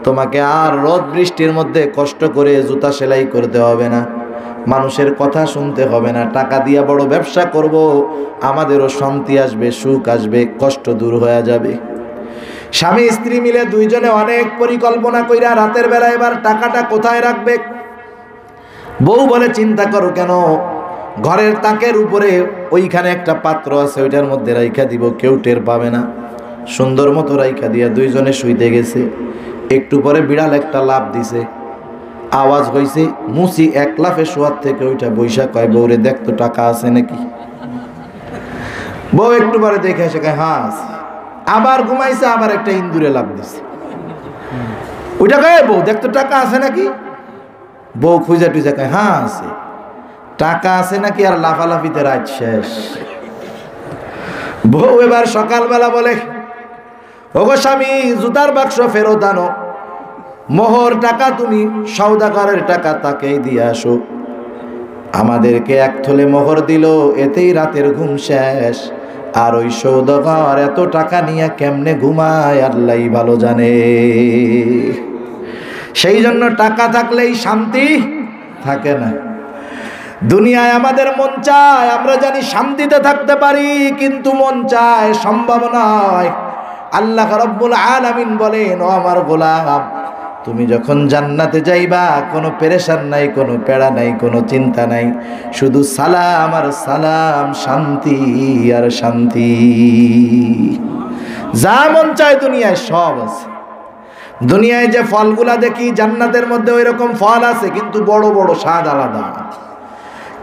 তোমাকে আর রোদ বৃষ্টির মধ্যে কষ্ট করে জুতা সেলাই করতে হবে না, মানুষের কথা শুনতে হবে না, টাকা দিয়া বড় ব্যবসা করব, আমাদেরও শান্তি আসবে, সুখ আসবে, কষ্ট দূর হয়ে যাবে। স্বামী স্ত্রী মিলে দুইজনে অনেক পরিকল্পনা কইরা রাতের বেলা এবার টাকাটা কোথায় রাখবে। বউ বলে, চিন্তা করো কেন, ঘরের তাকের উপরে ওইখানে একটা পাত্র আছে, ওইটার মধ্যে রাইখা দিব, কেউ টের পাবে না। সুন্দর মতো রাইখা দিয়া দুইজনে শুইতে গেছে। একটু পরে বিড়াল একটা লাফ দিছে, আওয়াজ হইছে, মুসি এক লাফে শোয়ার থেকে ওইটা বৈশা কয়, বউরে দেখ তো টাকা আছে নাকি। বউ একটু পরে দেখে এসে কয়, হ্যাঁ আছে। আবার ঘুমাইছে, আবার একটা ইন্দুরে লাফ দিছে, ওইটা কয়, বউ দেখ তো টাকা আছে নাকি। বউ খুঁজা টুজা কয়, হ্যাঁ আছে। টাকা আছে নাকি আর লাফালাফিতে রাত শেষ। বউ এবার সকালবেলা বলে, ওগো স্বামী, জুতার বাক্স ফেরত আনো, মোহর টাকা তুমি সওদাগরের টাকা তাকেই দিয়ে আসো। আমাদেরকে এক থলে মোহর দিল, এতেই রাতের ঘুম শেষ। আর ওই সওদাগর এত টাকা নিয়ে কেমনে ঘুমায় আল্লাহ ভালো জানে। সেই জন্য টাকা থাকলেই শান্তি থাকে না। দুনিয়ায় আমাদের মন চায়, আমরা জানি শান্তিতে থাকতে পারি, কিন্তু মন চায়, সম্ভব নয়। আল্লাহ রাব্বুল আলামিন বলেন, ও আমার গোলাম, তুমি যখন জান্নাতে যাইবা, কোনো পেরেশান নাই, কোনো পেড়া নাই, কোনো চিন্তা নাই, শুধু সালাম আর সালাম, শান্তি আর শান্তি। যা মন চায় দুনিয়ায় সব আছে। দুনিয়ায় যে ফলগুলা দেখি, জান্নাতের মধ্যে ওই রকম ফল আছে, কিন্তু বড় বড় স্বাদ আলাদা।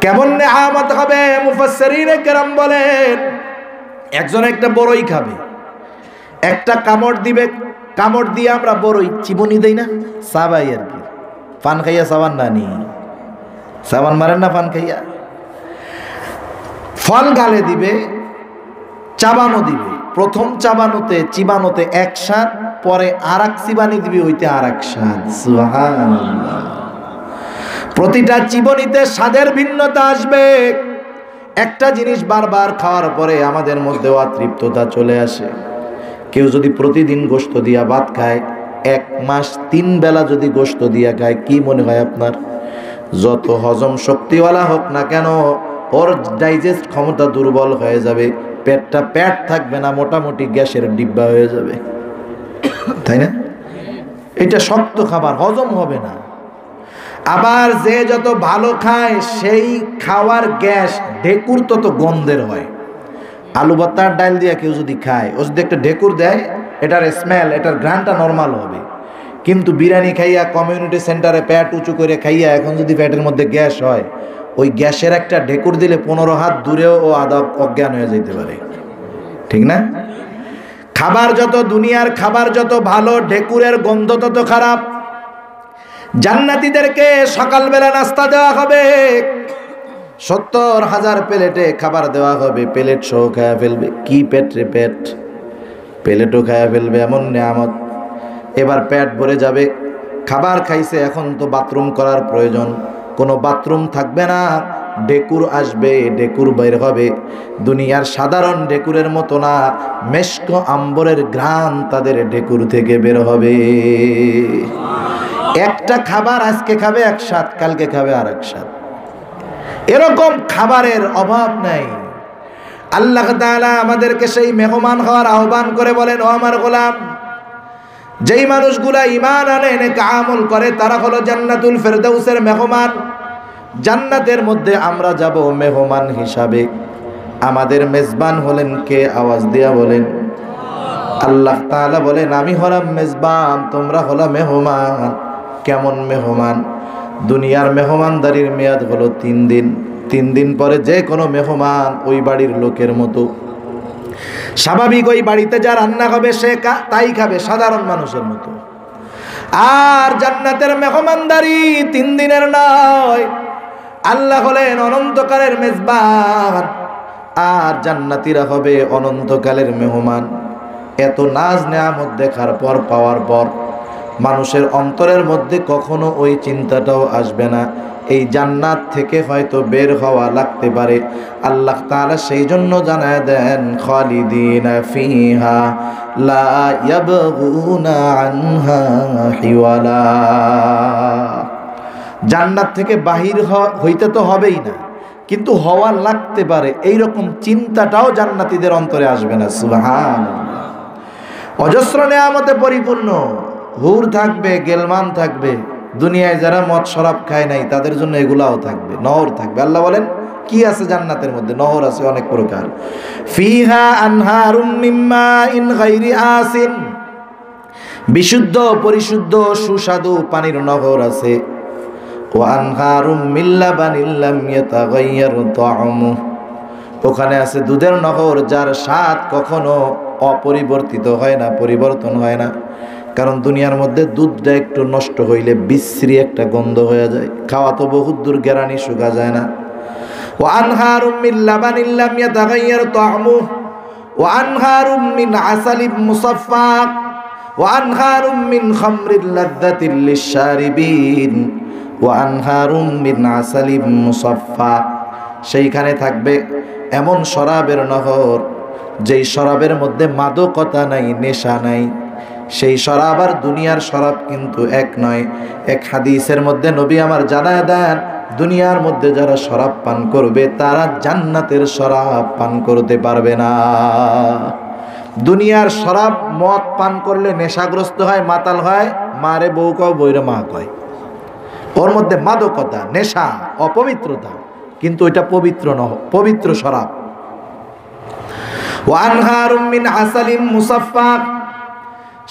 কেমন নেয়ামত হবে, মুফাসসিরিনে কেরাম বলেন, একজন একটা বড়ই খাবে, একটা কামড় দিবে, কামড় দিয়ে আমরা বড়ই চিবনি দেই না, সাবাই আর কি, পান খাইয়া সাবান নানি, সাবান মারেন না পান খাইয়া। ফল গালে দিবে, চাবানো দিবে, প্রথম চিবানোতে এক স্বাদ, পরে আর এক চিবানি দিবে, ওইতে আর এক স্বাদ। সুবহানাল্লাহ। প্রতিটা চিবনিতে স্বাদের ভিন্নতা আসবে। একটা জিনিস বারবার খাওয়ার পরে আমাদের মধ্যে অতৃপ্ততা চলে আসে। কেউ যদি প্রতিদিন গোশত দিয়া ভাত খায়, 1 মাস 3 বেলা যদি গোশত দিয়া খায়, কি মনে হয় আপনার? যত হজম শক্তিওয়ালা হোক না কেন, ওর ডাইজেস্ট ক্ষমতা দুর্বল হয়ে যাবে, পেটটা পেট থাকবে না, মোটামুটি গ্যাসের ডিব্বা হয়ে যাবে, তাই না? এটা শক্ত খাবার, হজম হবে না। আবার যে যত ভালো খায়, সেই খাওয়ার গ্যাস ঢেকুর তত গন্ধের হয়। আলু ভর্তা ডাল দিয়ে কেউ যদি খায়, ও যদি একটা ঢেকুর দেয়, এটার স্মেল, এটার ঘ্রাণটা নর্মাল হবে। কিন্তু বিরিয়ানি খাইয়া, কমিউনিটি সেন্টারে পেট উঁচু করে খাইয়া, এখন যদি পেটের মধ্যে গ্যাস হয়, ওই গ্যাসের একটা ঢেকুর দিলে 15 হাত দূরেও ও আদা অজ্ঞান হয়ে যেতে পারে। ঠিক না? খাবার যত, দুনিয়ার খাবার যত ভালো, ঢেকুরের গন্ধ তত খারাপ। জান্নাতীদেরকে সকালবেলা নাস্তা দেওয়া হবে, 70,000 প্লেটে খাবার দেওয়া হবে, প্লেট সহ খায়া ফেলবে। কি পেট রে পেট, প্লেটও খায়া ফেলবে, এমন নিয়ামত। এবার পেট ভরে যাবে, খাবার খাইছে, এখন তো বাথরুম করার প্রয়োজন, কোনো বাথরুম থাকবে না, ডেকুর আসবে, ডেকুর বের হবে। দুনিয়ার সাধারণ ডেকুরের মতো না, মেশক আম্বরের ঘ্রাণ তাদের ডেকুর থেকে বের হবে। একটা খাবার আজকে খাবে এক স্বাদ, কালকে খাবে আর এক স্বাদ। এরকম খাবারের অভাব নাই। আল্লাহ তাআলা আমাদেরকে সেই মেহমান হওয়ার আহ্বান করে বলেন, ও আমার গোলাম, যেই মানুষগুলা ঈমান আনে, নেক আমল করে, তারা হলো জান্নাতুল ফেরদাউসের মেহমান। জান্নাতের মধ্যে আমরা যাব মেহমান হিসাবে। আমাদের মেজবান হলেন কে? আওয়াজ দিয়া বলেন। আল্লাহ তাআলা বলেন, আমি হলাম মেজবান, তোমরা হলো মেহমান। কেমন মেহমান? দুনিয়ার মেহমানদারির মেয়াদ হলো 3 দিন। 3 দিন পরে যে কোনো মেহমান ওই বাড়ির লোকের মতো। স্বাভাবিক ওই বাড়িতে যা রান্না হবে সে তাই খাবে, সাধারণ মানুষের মতো। আর জান্নাতের মেহমানদারি 3 দিনের নয়। আল্লাহ হলেন অনন্তকালের মেজবান, আর জান্নাতীরা হবে অনন্তকালের মেহমান। এত নাজ নেয়ামত দেখার পর, পাওয়ার পর মানুষের অন্তরের মধ্যে কখনো ওই চিন্তাটাও আসবে না এই জান্নাত থেকে হয়তো বের হওয়া লাগতে পারে। আল্লাহ তাআলা সেই জন্য জানায় দেন, খালিদিনা ফিহা লা ইয়াবগুনা আনহা হিওয়ালা। জান্নাত থেকে বাহির হইতে তো হবেই না, কিন্তু হওয়া লাগতে পারে, এইরকম চিন্তাটাও জান্নাতীদের অন্তরে আসবে না। সুবহানাল্লাহ। অজস্র নেয়ামতে পরিপূর্ণ, হুর থাকবে, গেলমান থাকবে। দুনিয়ায় যারা মদ শরাব খায় নাই তাদের জন্য এগুলাও থাকবে, নহর থাকবে। আল্লাহ বলেন কি আছে জান্নাতের মধ্যে? নহর আছে অনেক প্রকার। ফিহা আনহারুম মিন মাইন গায়রি আসিন, বিশুদ্ধ পরিশুদ্ধ সুস্বাদু পানির নহর আছে। ওয়া আনহারুম মিন লাবানিন লাম ইয়াতাগায়্যার তা'আমুহু, ওখানে আছে দুধের নহর যার স্বাদ কখনো অপরিবর্তিত হয় না, পরিবর্তন হয় না। কারণ দুনিয়ার মধ্যে দুধটা একটু নষ্ট হইলে বিশ্রী একটা গন্ধ হয়ে যায়, খাওয়া তো বহুত দূর, গেরানি শুকা যায় না। ওয়া আনহারুম মিন লাবানিন লাম ইয়াতাগায়্যার তা'আমুহু ওয়া আনহারুম মিন আসালিম মুসাফফা ওয়া আনহারুম মিন খামরিন লাযযাতিন লিশ-শারিবিন ওয়া আনহারুম মিন আসালিম মুসাফফা। সেইখানে থাকবে এমন শরাবের নহর, যেই শরাবের মধ্যে মাদকতা নাই, নেশা নাই। সেই শরাব আর দুনিয়ার শরাব কিন্তু এক নয়। এক হাদিসের মধ্যে নবী আমার জানায় দেন, দুনিয়ার মধ্যে যারা শরাব পান করবে তারা জান্নাতের শরাব পান করতে পারবে না। দুনিয়ার শরাব, মদ পান করলে নেশাগ্রস্ত হয়, মাতাল হয়, মারে বউ কয়, বইরে মা কয়। ওর মধ্যে মাদকতা, নেশা, অপবিত্রতা, কিন্তু ওইটা পবিত্র নয়, পবিত্র শরাব। ওয়া আনহারুম মিন আসালিম মুসাফফা,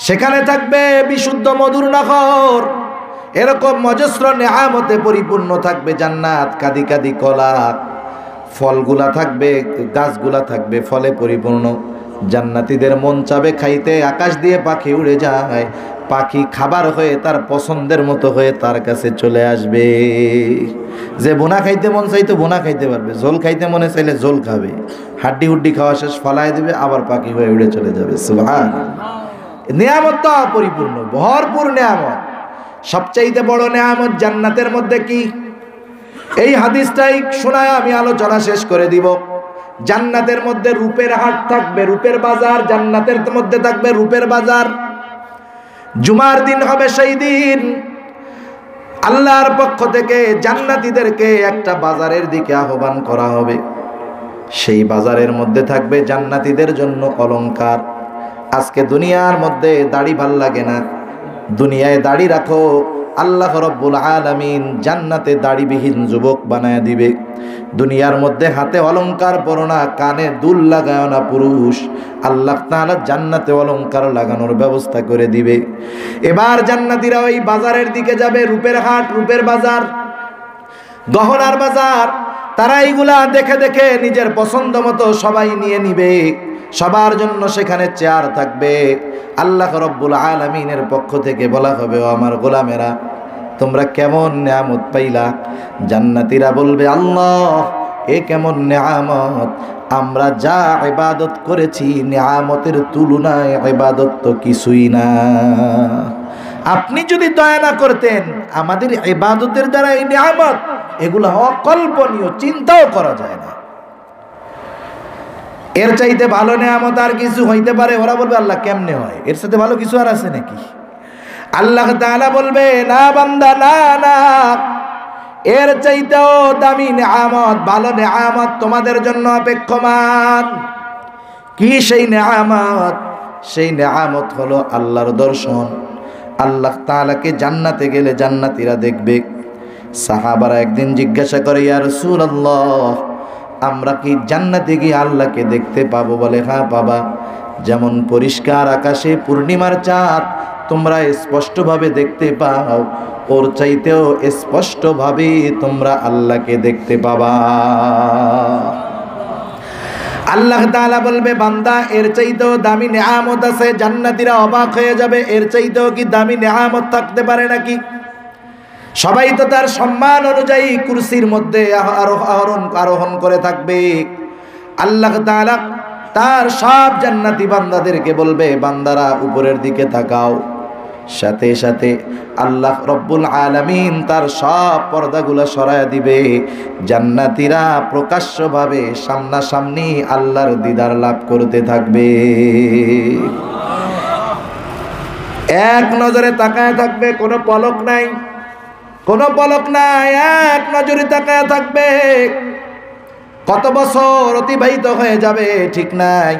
সেখানে থাকবে বিশুদ্ধ মধুর নহর। এরকম অজস্র নেয়ামতে পরিপূর্ণ থাকবে জান্নাত। কাদি কাদি কলা, ফলগুলা থাকবে, গাছগুলা থাকবে ফলে পরিপূর্ণ। জান্নাতীদের মন চাবে খাইতে, আকাশ দিয়ে পাখি উড়ে যায়, পাখি খাবার হয়ে তার পছন্দের মতো হয়ে তার কাছে চলে আসবে। যে বোনা খাইতে মন চাইতো বোনা খাইতে পারবে, ঝোল খাইতে মনে চাইলে ঝোল খাবে, হাড্ডি হুড্ডি খাওয়া শেষ ফলায় দিবে, আবার পাখি হয়ে উড়ে চলে যাবে। সুবহানাল্লাহ। নেয়ামত তো অপরিপূর্ণ, ভরপুর নেয়ামত। সবচাইতে বড় নেয়ামত জান্নাতের মধ্যে কি? এই হাদিসটাই শোনায় আমি আলোচনা শেষ করে দিব। জান্নাতের মধ্যে রূপের হাট থাকবে, রূপের বাজার। জান্নাতের মধ্যে থাকবে রূপের বাজার। জুমার দিন হবে সেই দিন আল্লাহর পক্ষ থেকে জান্নাতীদেরকে একটা বাজারের দিকে আহ্বান করা হবে। সেই বাজারের মধ্যে থাকবে জান্নাতীদের জন্য অলংকার। আজকে দুনিয়ার মধ্যে দাড়ি ভাল লাগে না, দুনিয়ায় দাড়ি রাখো, আল্লাহ রাব্বুল আলামিন জান্নাতে দাড়িবিহীন যুবক বানায় দিবে। দুনিয়ার মধ্যে হাতে অলংকার পরো না, কানে দুল লাগায় না পুরুষ, আল্লাহ তাআলা জান্নাতে অলংকার লাগানোর ব্যবস্থা করে দিবে। এবার জান্নাতীরা ওই বাজারের দিকে যাবে, রূপের হাট, রূপের বাজার, গহনার বাজার। তারা এইগুলা দেখে দেখে নিজের পছন্দ মতো সবাই নিয়ে নিবে। সবার জন্য সেখানে চেয়ার থাকবে। আল্লাহ রব্বুল আলামিনের পক্ষ থেকে বলা হবে, ও আমার গোলামেরা, তোমরা কেমন নিয়ামত পাইলা? জান্নাতীরা বলবে, আল্লাহ, এ কেমন নিয়ামত! আমরা যা ইবাদত করেছি নিয়ামতের তুলনায় ইবাদত তো কিছুই না। আপনি যদি দয়া না করতেন, আমাদের ইবাদতের দ্বারা এই নিয়ামত, এগুলো অকল্পনীয়, চিন্তাও করা যায় না। এর চাইতে ভালো নিয়ামত আর কিছু হইতে পারে? ওরা বলবে, আল্লাহ, কেমনে হয়? এর সাথে ভালো কিছু আর আছে নাকি? আল্লাহ তাআলা বলবে, না বান্দা, না না, এর চাইতেও দামি নিয়ামত, ভালো নিয়ামত তোমাদের জন্য অপেক্ষমান। কি সেই নিয়ামত? সেই নিয়ামত হলো আল্লাহর দর্শন। আল্লাহ তাআলাকে জান্নাতে গেলে জান্নাতীরা দেখবে। সাহাবারা একদিন জিজ্ঞাসা করে, ইয়া রাসূলুল্লাহ, আমরা কি জান্নাতে গিয়ে আল্লাহকে দেখতে পাবো? বলে, হ্যাঁ পাবা। যেমন পরিষ্কার আকাশে পূর্ণিমার চাঁদ তোমরা স্পষ্টভাবে দেখতে পাও, ওর চাইতেও স্পষ্টভাবে তোমরা আল্লাহকে দেখতে পাবা। আল্লাহ তাআলা বলবে, বান্দা, এর চাইতেও দামি নিয়ামত আছে। জান্নাতীরা অবাক হয়ে যাবে, এর চাইতেও কি দামি নিয়ামত থাকতে পারে নাকি? সবাই তো তার সম্মান অনুযায়ী কুরসির মধ্যে আরোহণ করে থাকবে। আল্লাহ তাআলা তার সব জান্নাতি বান্দাদেরকে বলবে, বান্দারা উপরের দিকে তাকাও। সাথে সাথে আল্লাহ রব্বুল আলামিন তার সব পর্দাগুলো সরায় দিবে। জান্নাতীরা প্রকাশ্যভাবে সামনাসামনি আল্লাহর দিদার লাভ করতে থাকবে। এক নজরে তাকায় থাকবে, কোনো পলক নাই, কোনো পলক নাই, এক নজরে তাকায় থাকবে। কত বছর অতিবাহিত হয়ে যাবে ঠিক নাই।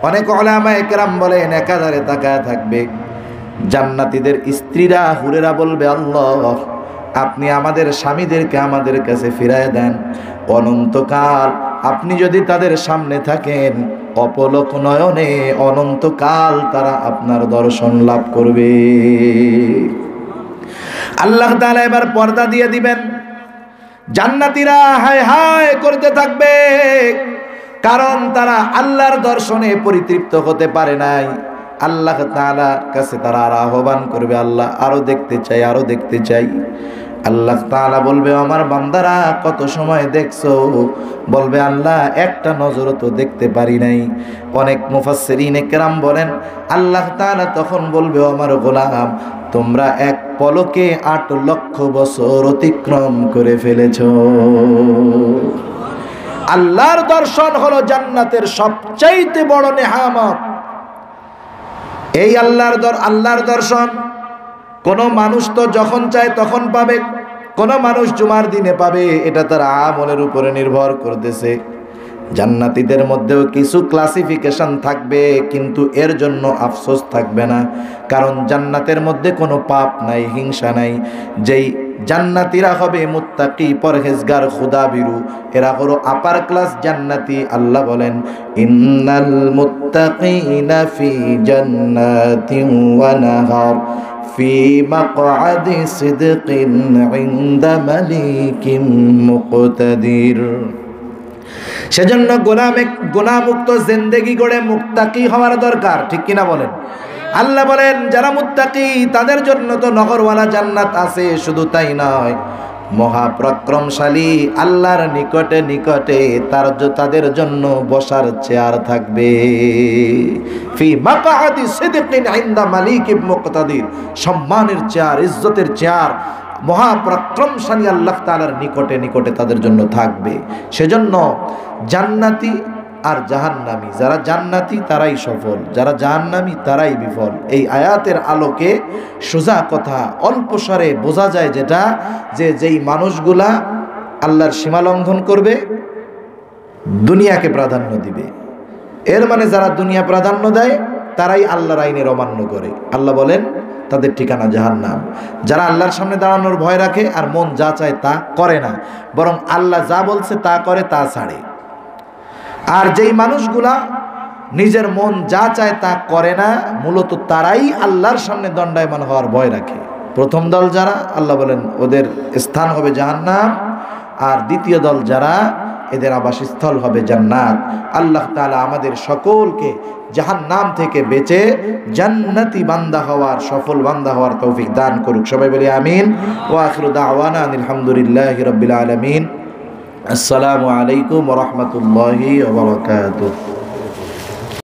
অনেক উলামায়ে কেরাম বলেন, একাধারে তাকায় থাকবে। জান্নাতীদের স্ত্রীরা, হুরেরা বলবে, আল্লাহ, আপনি আমাদের স্বামীদেরকে আমাদের কাছে ফিরায় দেন। অনন্তকাল আপনি যদি তাদের সামনে থাকেন, অপলক নয়নে অনন্তকাল তারা আপনার দর্শন লাভ করবে। আল্লাহ তাআলা এবার পর্দা দিয়ে দিবেন। জান্নাতীরা হায় হায় করতে থাকবে, কারণ তারা আল্লাহর দর্শনে পরিতৃপ্ত হতে পারে নাই। আল্লাহ তাআলার কাছে তারা আর আহ্বান করবে, আল্লাহ, আরো দেখতে চাই, আরো দেখতে চাই। আল্লাহ তাআলা বলবে, আমার বান্দারা কত সময় দেখছো? বলবে, আল্লাহ, একটা নজর তো দেখতে পারি নাই। অনেক মুফাসসিরিনে কেরাম বলেন, আল্লাহ তাআলা তখন বলবে, আমার গোলাম, তোমরা এক পলকে 8 লক্ষ বছর অতিক্রম করে ফেলেছো। আল্লাহর দর্শন হলো জান্নাতের সবচাইতে বড় নেয়ামত। এই আল্লাহর দর্শন কোন মানুষ তো যখন চায় তখন পাবে, কোন মানুষ জুমার দিনে পাবে, এটা তার আমলের উপরে নির্ভর করতেছে। জান্নাতীদের মধ্যেও কিছু ক্লাসিফিকেশন থাকবে, কিন্তু এর জন্য আফসোস থাকবে না, কারণ জান্নাতের মধ্যে কোনো পাপ নাই, হিংসা নাই। যেই জান্নাতীরা হবে মুত্তাকি, পরহেজগার, খুদাবিরু, এরা হলো আপার ক্লাস জান্নাতি। আল্লাহ বলেন, ইন্নাল মুত্তাকিনা ফি জান্নাতিন ওয়া নাহার ফি মাকআদি সিদকিন ইনদা মালিকিন মুকতাদির। সেজন্য গুনাহমুক্ত জিন্দেগি গড়ে মুত্তাকি হওয়ার দরকার, ঠিক কিনা বলেন? আল্লাহ বলেন, যারা মুত্তাকি তাদের জন্য তো নহরওয়ালা জান্নাত আছে। শুধু তাই নয়, মহাপরাক্রমশালী আল্লাহর নিকটে নিকটে তাদের জন্য বসার চেয়ার থাকবে। ফি মাকআদি সিদকিন ইনদা মালিকিন মুকতাদির, সম্মানের চেয়ার, ইজ্জতের চেয়ার মহাপরাক্রমশালী আল্লাহ তাআলার নিকটে নিকটে তাদের জন্য থাকবে। সেজন্য জান্নাতি আর জাহান্নামী, যারা জান্নাতি তারাই সফল, যারা জাহান্নামী তারাই বিফল। এই আয়াতের আলোকে সোজা কথা অল্প স্বরে বোঝা যায় যেটা, যেই মানুষগুলা আল্লাহর সীমা লঙ্ঘন করবে, দুনিয়াকে প্রাধান্য দিবে। এর মানে যারা দুনিয়া প্রাধান্য দেয় তারাই আল্লাহর আইনের অমান্য করে। আল্লাহ বলেন, তাদের ঠিকানা জাহান্নাম। যারা আল্লাহর সামনে দাঁড়ানোর ভয় রাখে আর মন যা চায় তা করে না, বরং আল্লাহ যা বলছে তা করে, তা ছাড়ে। আর যেই মানুষগুলা নিজের মন যা চায় তা করে না, মূলত তারাই আল্লাহর সামনে দণ্ডায়মান হওয়ার ভয় রাখে। প্রথম দল যারা, আল্লাহ বলেন ওদের স্থান হবে জাহান্নাম। আর দ্বিতীয় দল যারা, এদের আবাসস্থল হবে জান্নাত। আল্লাহ তাআলা আমাদের সকলকে জাহান্নাম থেকে বেঁচে জান্নাতি বান্দা হওয়ার, সফল বান্দা হওয়ার তৌফিক দান করুক। সবাই বলি আমিন। ওয়া আখিরু দাওয়ানা আলহামদুলিল্লাহি রাব্বিল আলামিন। আসসালামু আলাইকুম ওয়া রাহমাতুল্লাহি ওয়া বারাকাতুহু।